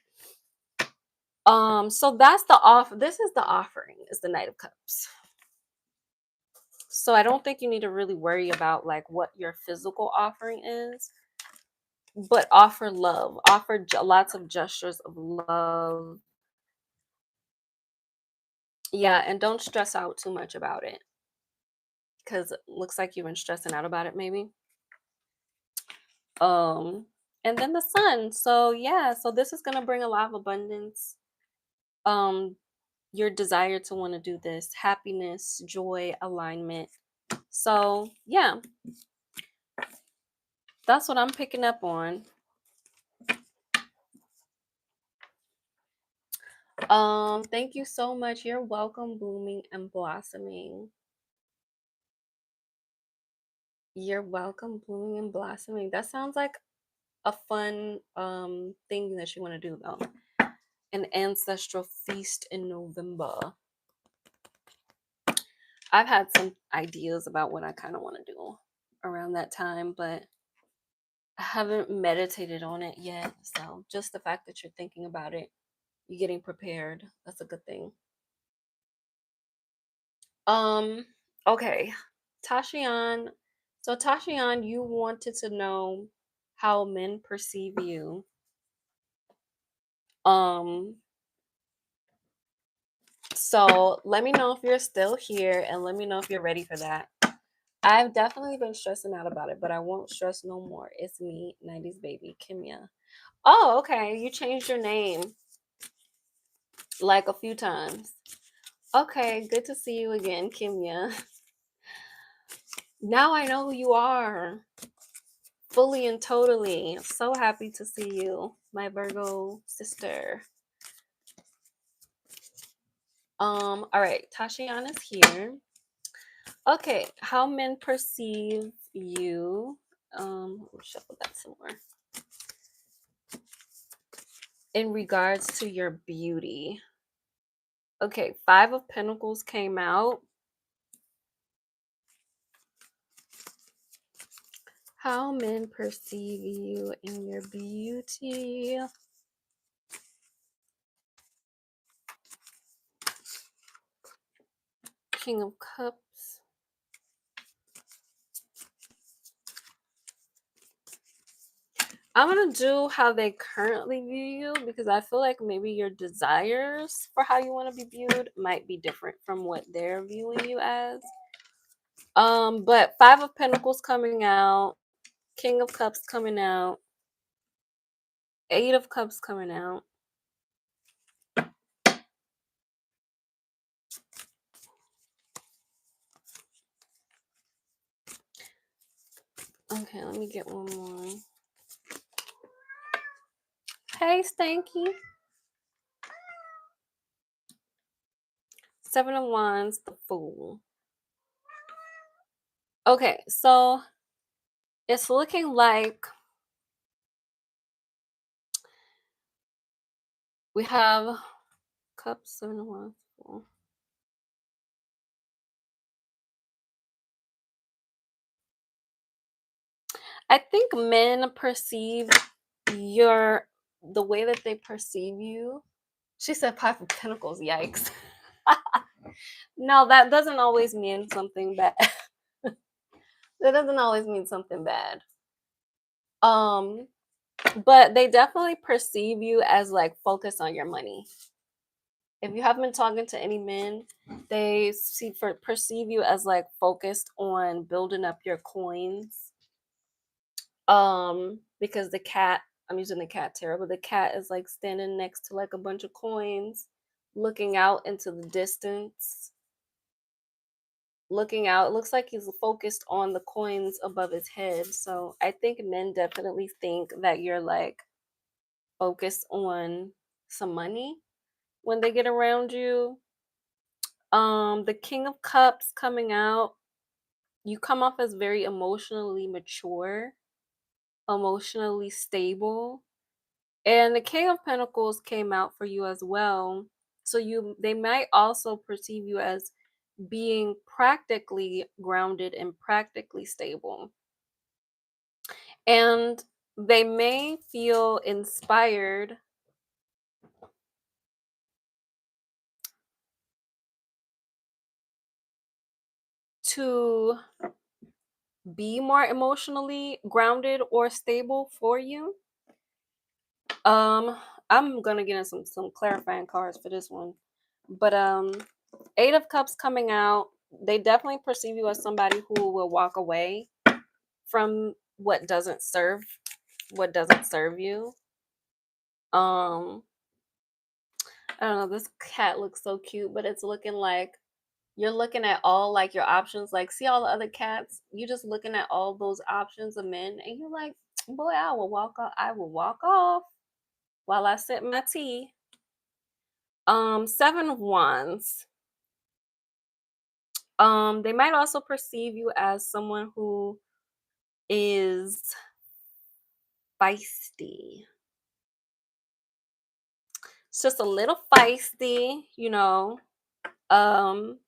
So that's the this is the offering, is the Knight of Cups. So I don't think you need to really worry about like what your physical offering is. but offer love, offer lots of gestures of love. Yeah, and don't stress out too much about it because it looks like you've been stressing out about it maybe. Um, and then the sun. So yeah, so this is gonna bring a lot of abundance. Um, your desire to want to do this, happiness, joy, alignment. So yeah, that's what I'm picking up on. Thank you so much. You're welcome, blooming and blossoming. You're welcome, blooming and blossoming. That sounds like a fun thing that you want to do though. An ancestral feast in November. I've had some ideas about what I kind of want to do around that time, but I haven't meditated on it yet. So just the fact that you're thinking about it, you're getting prepared. That's a good thing. Um, okay. Tashian. So Tashian, you wanted to know how men perceive you. Um, so let me know if you're still here and let me know if you're ready for that. I've definitely been stressing out about it, but I won't stress no more. It's me, 90s baby, Kimya. Oh, okay. You changed your name like a few times. Okay, good to see you again, Kimya. Now I know who you are fully and totally. So happy to see you, my Virgo sister. All right, Tashiana's here. Okay, how men perceive you. We'll shuffle that some more. In regards to your beauty. Okay, Five of Pentacles came out. How men perceive you in your beauty. King of Cups. I'm going to do how they currently view you because I feel like maybe your desires for how you want to be viewed might be different from what they're viewing you as. But Five of Pentacles coming out, King of Cups coming out, Eight of Cups coming out. Okay, let me get one more. Hey, Stanky. Seven of Wands, the Fool. Okay, so it's looking like we have Cups, Seven of Wands, Fool. I think men perceive the way that they perceive you. She said Five of Pentacles, yikes. No, that doesn't always mean something bad. That doesn't always mean something bad. But they definitely perceive you as like focused on your money. If you haven't been talking to any men, they perceive you as like focused on building up your coins. Because the cat, I'm using the cat tarot, but the cat is like standing next to like a bunch of coins, looking out into the distance. Looking out, it looks like he's focused on the coins above his head. So I think men definitely think that you're like focused on some money when they get around you. The King of Cups coming out, you come off as very emotionally mature, emotionally stable. And the King of Pentacles came out for you as well. So they might also perceive you as being practically grounded and practically stable. And they may feel inspired to be more emotionally grounded or stable for you. Um, I'm gonna get in some clarifying cards for this one. But Eight of Cups coming out, they definitely perceive you as somebody who will walk away from what doesn't serve you. Um, I don't know, this cat looks so cute, but it's looking like you're looking at all like your options, like see all the other cats, you just looking at all those options of men and you're like, boy, I will walk off while I sip my tea. Seven of Wands. They might also perceive you as someone who is feisty. It's just a little feisty, you know. Um,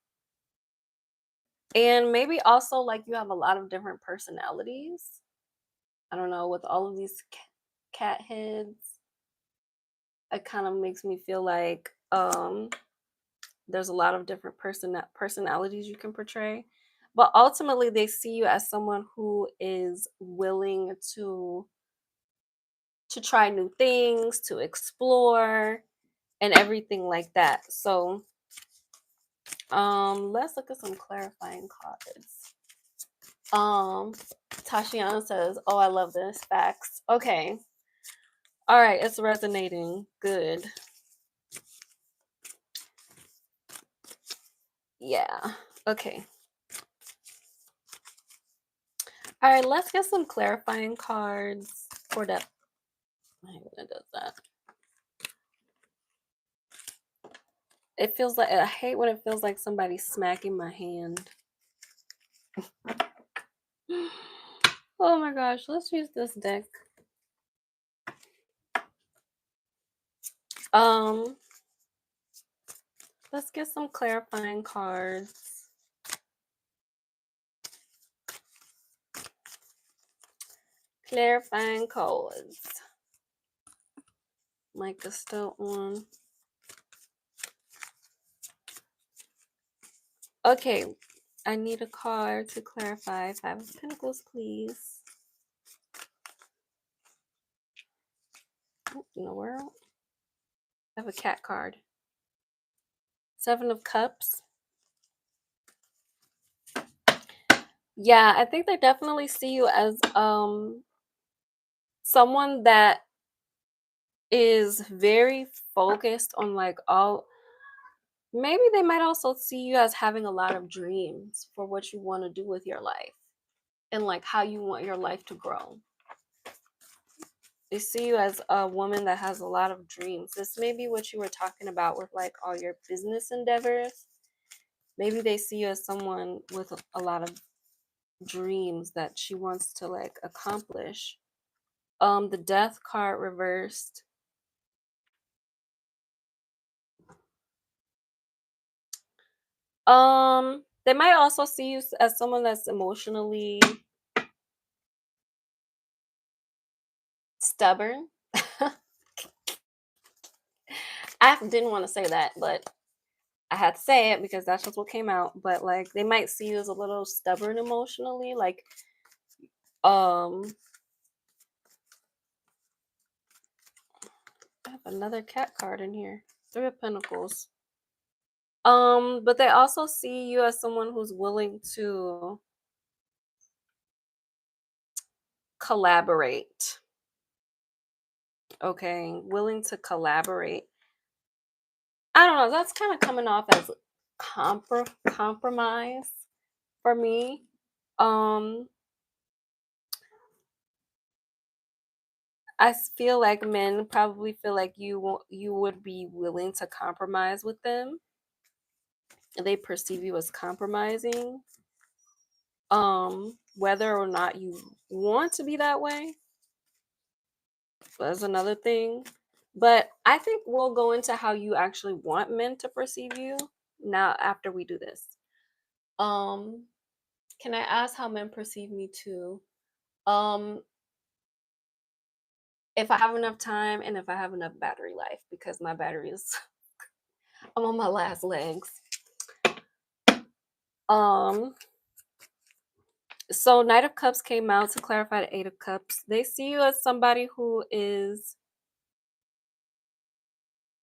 and maybe also like you have a lot of different personalities. I don't know, with all of these cat heads, it kind of makes me feel like there's a lot of different personalities you can portray. But ultimately, they see you as someone who is willing to try new things, to explore, and everything like that. So, let's look at some clarifying cards. Tashiana says, "Oh, I love this. Facts." Okay. All right, it's resonating. Good. Yeah. Okay. All right, let's get some clarifying cards for that. I hate when it does that. It feels like I hate when it feels like somebody's smacking my hand. Oh my gosh, let's use this deck. Um, let's get some clarifying cards. Clarifying cards. Mic is still on. Okay, I need a card to clarify. Five of Pentacles, please. What in the world? I have a cat card. Seven of Cups. Yeah, I think they definitely see you as someone that is very focused on like all, maybe they might also see you as having a lot of dreams for what you want to do with your life and like how you want your life to grow. They see you as a woman that has a lot of dreams. This may be what you were talking about with like all your business endeavors. Maybe they see you as someone with a lot of dreams that she wants to like accomplish. The Death card reversed. They might also see you as someone that's emotionally stubborn. I didn't want to say that, but I had to say it because that's just what came out. But like they might see you as a little stubborn emotionally. Like I have another cat card in here. Three of Pentacles. But they also see you as someone who's willing to collaborate. Okay, willing to collaborate. I don't know. That's kind of coming off as compromise for me. Um, I feel like men probably feel like you would be willing to compromise with them. They perceive you as compromising. Whether or not you want to be that way, that's another thing. But I think we'll go into how you actually want men to perceive you now after we do this. Um, can I ask how men perceive me too? Um, if I have enough time and if I have enough battery life, because my battery is I'm on my last legs. Um, So Knight of Cups came out to clarify the Eight of Cups. They see you as somebody who is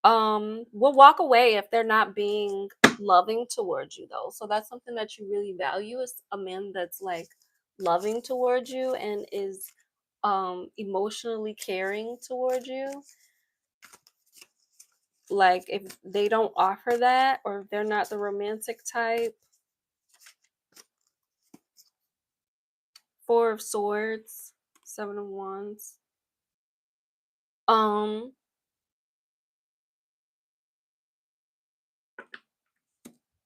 will walk away if they're not being loving towards you though. So that's something that you really value, is a man that's like loving towards you and is emotionally caring towards you. Like if they don't offer that, or if they're not the romantic type. Four of Swords, Seven of Wands. Um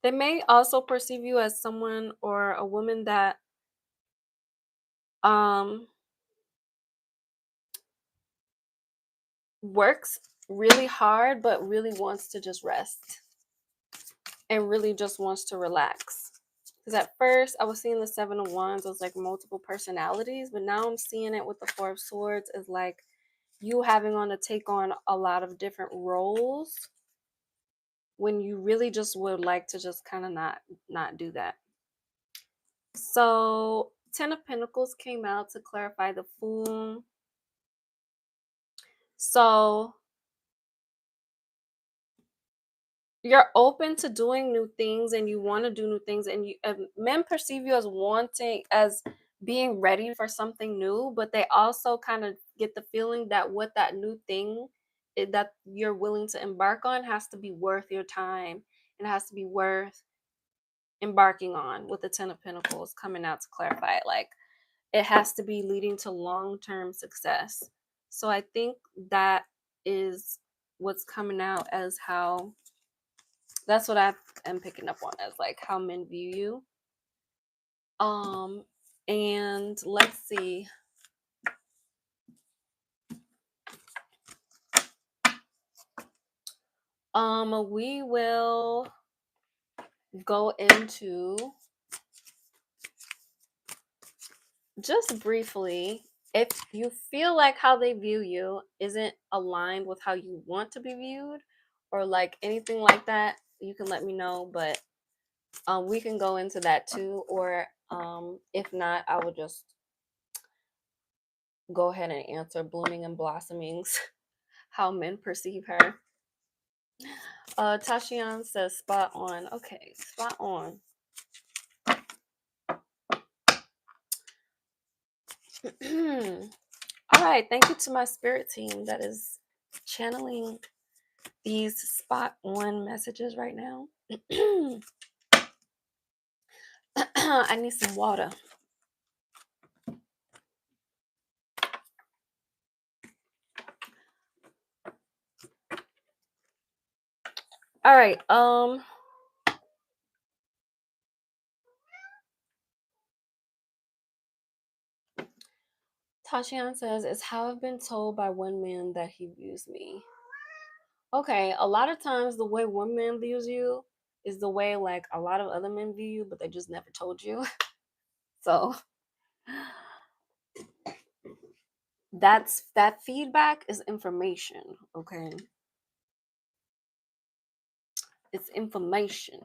they may also perceive you as someone or a woman that um works really hard but really wants to just rest and really just wants to relax. Because at first I was seeing the Seven of Wands as like multiple personalities, but now I'm seeing it with the Four of Swords as like you having on to take on a lot of different roles when you really just would like to just kind of not do that. So Ten of Pentacles came out to clarify the Fool. So you're open to doing new things and you want to do new things, and you men perceive you as wanting, as being ready for something new, but they also kind of get the feeling that what that new thing that you're willing to embark on has to be worth your time, and has to be worth embarking on, with the Ten of Pentacles coming out to clarify it. Like it has to be leading to long-term success. So I think that is what's coming out as how, that's what I am picking up on as like how men view you. And let's see. We will go into just briefly, if you feel like how they view you isn't aligned with how you want to be viewed, or like anything like that, you can let me know. But we can go into that too, or if not, I will just go ahead and answer blooming and blossomings, how men perceive her. Tashian says spot on. Okay, spot on. All right, thank you to my spirit team that is channeling these spot on messages right now. I need some water. All right. Tashian says, it's how I've been told by one man that he views me. Okay, a lot of times the way one man views you is the way like a lot of other men view you, but they just never told you. So that feedback is information, okay? It's information.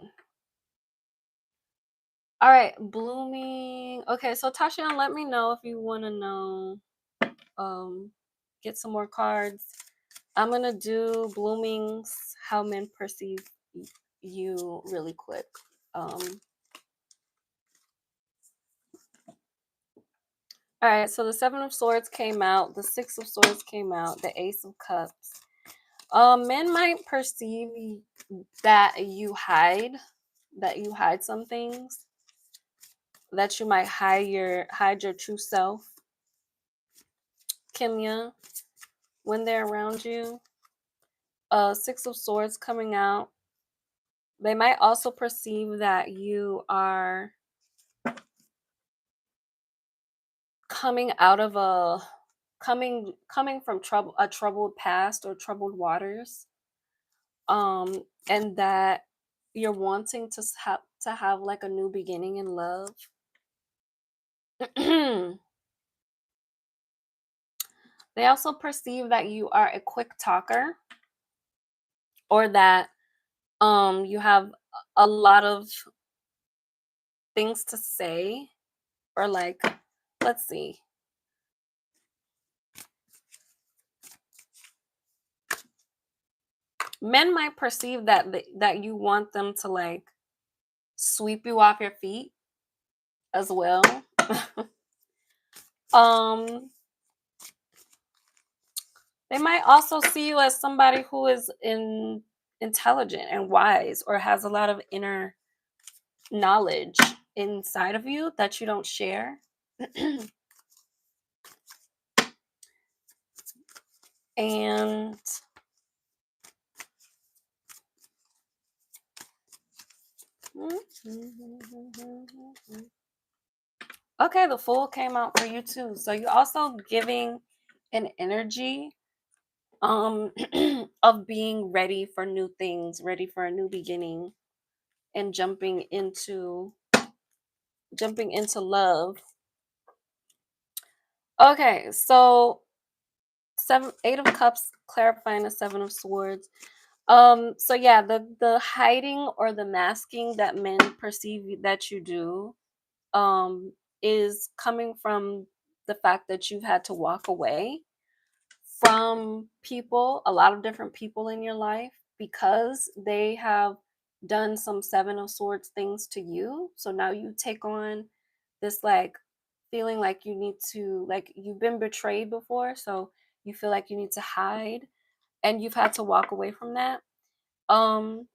All right, blooming. Okay, so Tashian, let me know if you want to know, get some more cards. I'm gonna do bloomings, how men perceive you, really quick. All right, so the Seven of Swords came out, the Six of Swords came out, the Ace of Cups. Men might perceive that you hide some things, that you might hide your true self, Kimya, when they're around you. Six of Swords coming out. They might also perceive that you are coming out of coming from a troubled past or troubled waters, and that you're wanting to have like a new beginning in love. They also perceive that you are a quick talker, or that you have a lot of things to say, Or like, let's see. Men might perceive that that you want them to like sweep you off your feet as well. um they might also see you as somebody who is intelligent and wise, or has a lot of inner knowledge inside of you that you don't share. And okay, the Fool came out for you too. So you're also giving an energy of being ready for new things, ready for a new beginning, and jumping into love. Okay, so seven, Eight of Cups, clarifying the Seven of Swords. So yeah, the hiding or the masking that men perceive that you do, is coming from the fact that you've had to walk away from people, a lot of different people in your life, because they have done some Seven of Swords things to you. So now you take on this like feeling like you need to, like, you've been betrayed before, so you feel like you need to hide, and you've had to walk away from that. Um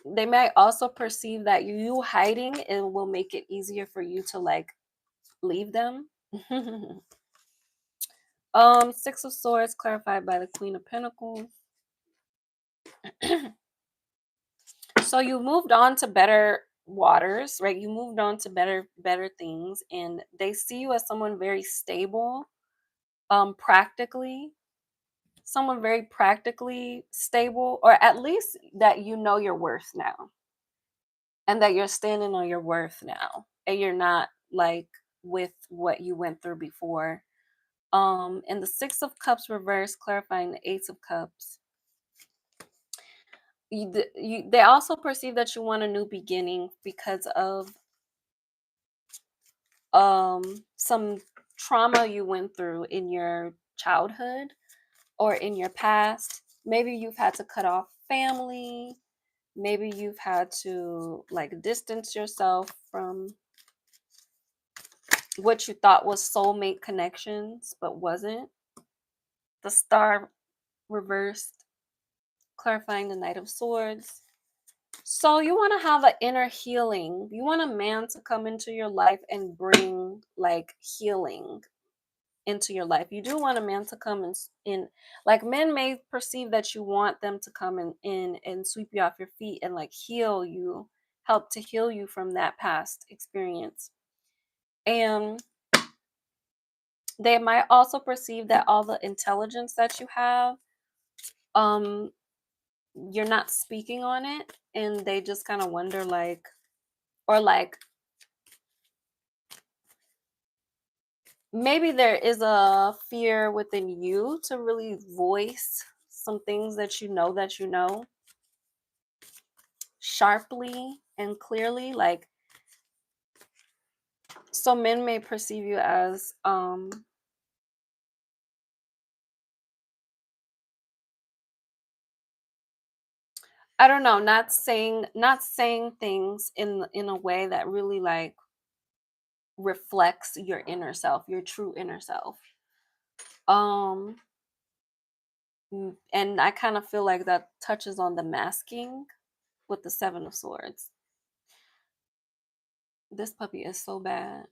they might also perceive that you hiding it will make it easier for you to like leave them. Six of Swords clarified by the Queen of Pentacles. So you moved on to better waters, right? You moved on to better things, and they see you as someone very stable, practically, someone very practically stable, or at least that you know your worth now, and that you're standing on your worth now, and you're not like with what you went through before. And the Six of Cups reverse clarifying the Eight of Cups. They also perceive that you want a new beginning because of some trauma you went through in your childhood or in your past. Maybe you've had to cut off family. Maybe you've had to like distance yourself from what you thought was soulmate connections but wasn't. The Star reversed, clarifying the Knight of Swords. So you want to have an inner healing. You want a man to come into your life and bring like healing into your life. You do want a man to come in, like, men may perceive that you want them to come in and sweep you off your feet and like heal you, help to heal you from that past experience. And they might also perceive that all the intelligence that you have, um you're not speaking on it, and they just kind of wonder like, or like maybe there is a fear within you to really voice some things that you know sharply and clearly, like, so men may perceive you as I don't know, not saying things in a way that really like reflects your inner self, your true inner self. um and I kind of feel like that touches on the masking with the Seven of Swords. This puppy is so bad.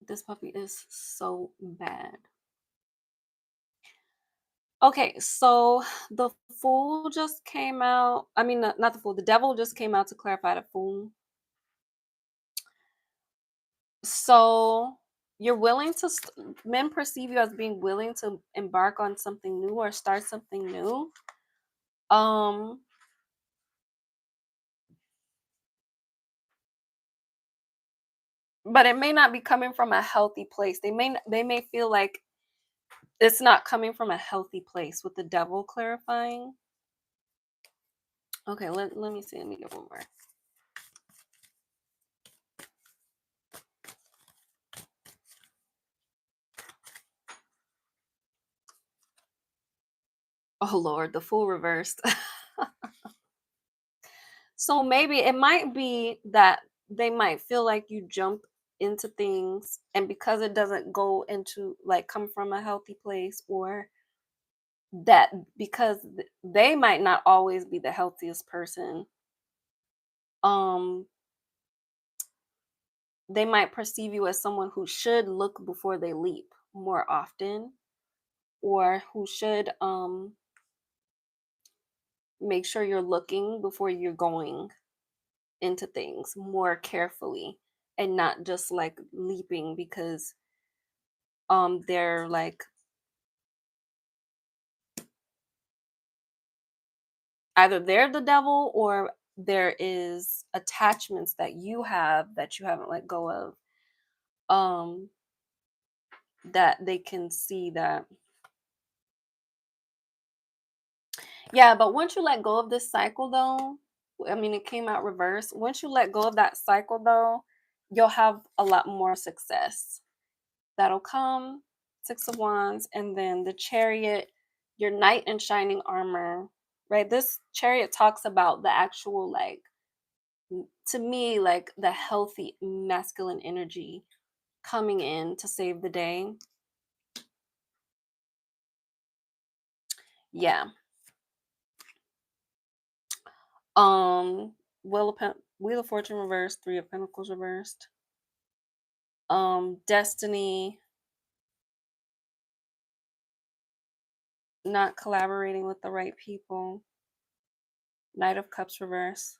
This puppy is so bad. Okay, so the Fool just came out. I mean, not the Fool. The Devil just came out to clarify the Fool. So you're willing to. Men perceive you as being willing to embark on something new or start something new. Um, but it may not be coming from a healthy place. They may feel like it's not coming from a healthy place with the Devil clarifying. Okay, let me see. Let me get one more. Oh Lord, the fool reversed. So maybe it might be that they might feel like you jump into things, and because it doesn't go into like come from a healthy place, or that because they might not always be the healthiest person, um they might perceive you as someone who should look before they leap more often, or who should make sure you're looking before you're going into things more carefully, and not just like leaping because they're like either they're the devil, or there is attachments that you have that you haven't let go of, um that they can see that. Yeah, but once you let go of this cycle though, I mean it came out reverse. Once you let go of that cycle though, you'll have a lot more success that'll come. Six of Wands, and then the Chariot, your knight in shining armor, right? This Chariot talks about the actual, like, to me, like the healthy masculine energy coming in to save the day. Yeah. Wheel of Fortune reversed, Three of Pentacles reversed. Destiny, not collaborating with the right people. Knight of Cups reverse.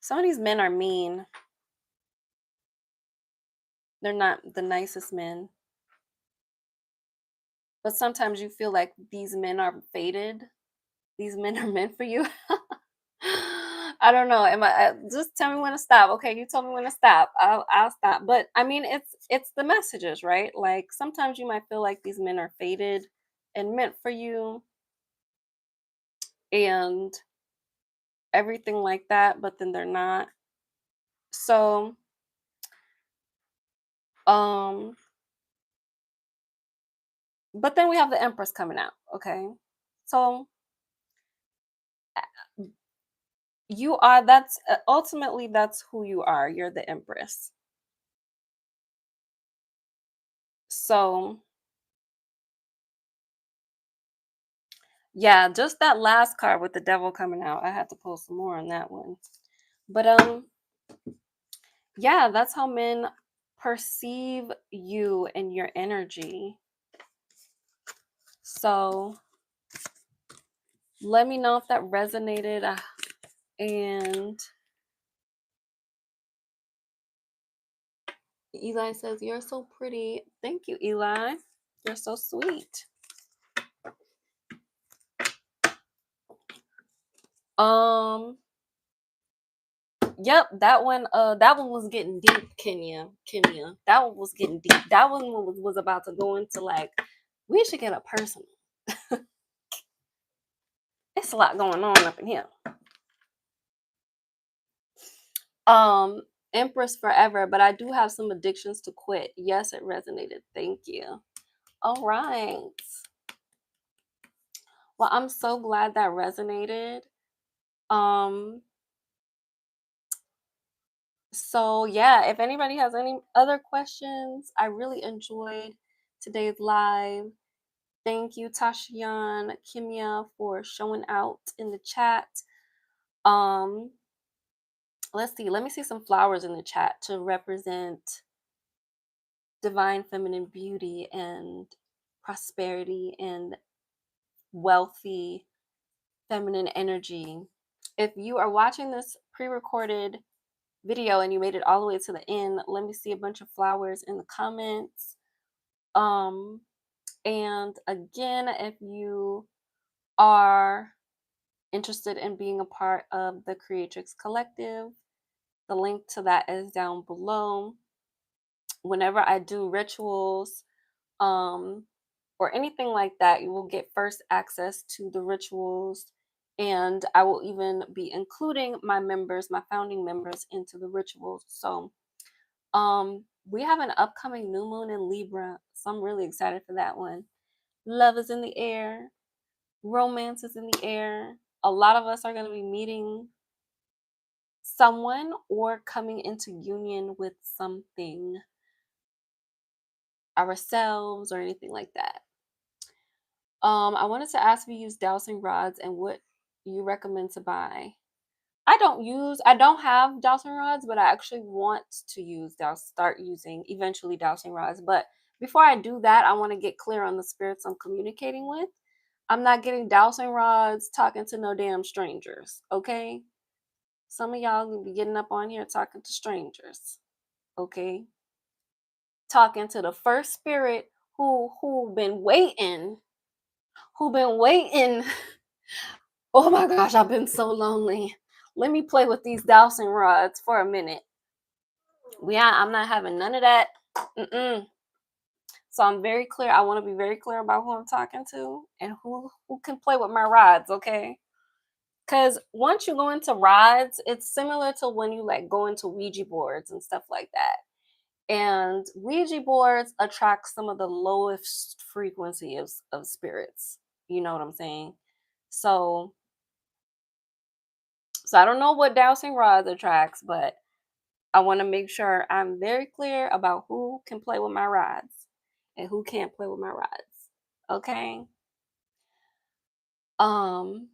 Some of these men are mean. They're not the nicest men. But sometimes you feel like these men are fated. These men are meant for you. I don't know. Am just tell me when to stop? Okay, you told me when to stop. I'll stop. But I mean, it's the messages, right? Like sometimes you might feel like these men are fated and meant for you, and everything like that, but then they're not. So, um, but then we have the Empress coming out. Okay, so you are. That's ultimately that's who you are. You're the Empress. So yeah, just that last card with the devil coming out. I had to pull some more on that one. But yeah, that's how men perceive you and your energy. So let me know if that resonated. And Eli says, "You're so pretty." Thank you, Eli. You're so sweet. Um, yep, that one was getting deep, Kenya. Kenya. That one was getting deep. That one was about to go into like, we should get a personal. It's a lot going on up in here. Um, Empress forever, but I do have some addictions to quit. Yes, it resonated. Thank you. All right. Well, I'm so glad that resonated. Um, so yeah, if anybody has any other questions, I really enjoyed today's live. Thank you, Tashian, Kimia, for showing out in the chat. Um, let's see. Let me see some flowers in the chat to represent divine feminine beauty and prosperity and wealthy feminine energy. If you are watching this pre-recorded video and you made it all the way to the end, let me see a bunch of flowers in the comments. Um, and again, if you are interested in being a part of the Creatrix Collective, the link to that is down below. Whenever I do rituals, um, or anything like that, you will get first access to the rituals. And I will even be including my members, my founding members, into the rituals. So we have an upcoming new moon in Libra. So I'm really excited for that one. Love is in the air. Romance is in the air. A lot of us are going to be meeting someone or coming into union with something ourselves or anything like that. I wanted to ask if you use dowsing rods and what you recommend to buy. I don't have dowsing rods, but I actually want to start using eventually dowsing rods. But before I do that, I want to get clear on the spirits I'm communicating with. I'm not getting dowsing rods talking to no damn strangers, okay? Some of y'all gonna be getting up on here talking to strangers, okay? Talking to the first spirit who been waiting, who been waiting. Oh my gosh, I've been so lonely. Let me play with these dowsing rods for a minute. Yeah, I'm not having none of that. Mm-mm. So I'm very clear. I want to be very clear about who I'm talking to and who can play with my rods, okay? Because once you go into rods, it's similar to when you like go into Ouija boards and stuff like that. And Ouija boards attract some of the lowest frequency of spirits. You know what I'm saying? So so I don't know what dowsing rods attracts, but I want to make sure I'm very clear about who can play with my rods and who can't play with my rods. Okay? Um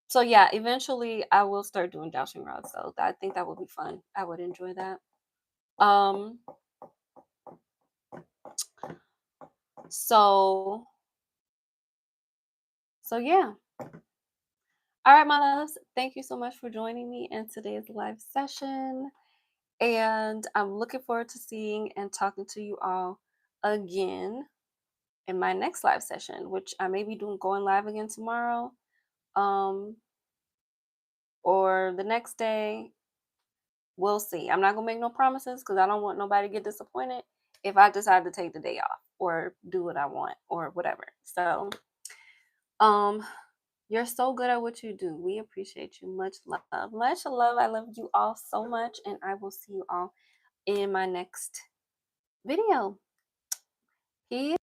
so yeah, eventually I will start doing dowsing rods though. I think that would be fun. I would enjoy that. Um so so yeah. All right, my loves. Thank you so much for joining me in today's live session. And I'm looking forward to seeing and talking to you all again in my next live session, which I may be doing going live again tomorrow. Or the next day. We'll see. I'm not gonna make no promises because I don't want nobody to get disappointed if I decide to take the day off or do what I want or whatever. So, um, you're so good at what you do. We appreciate you. Much love. Much love. I love you all so much, and I will see you all in my next video. Peace.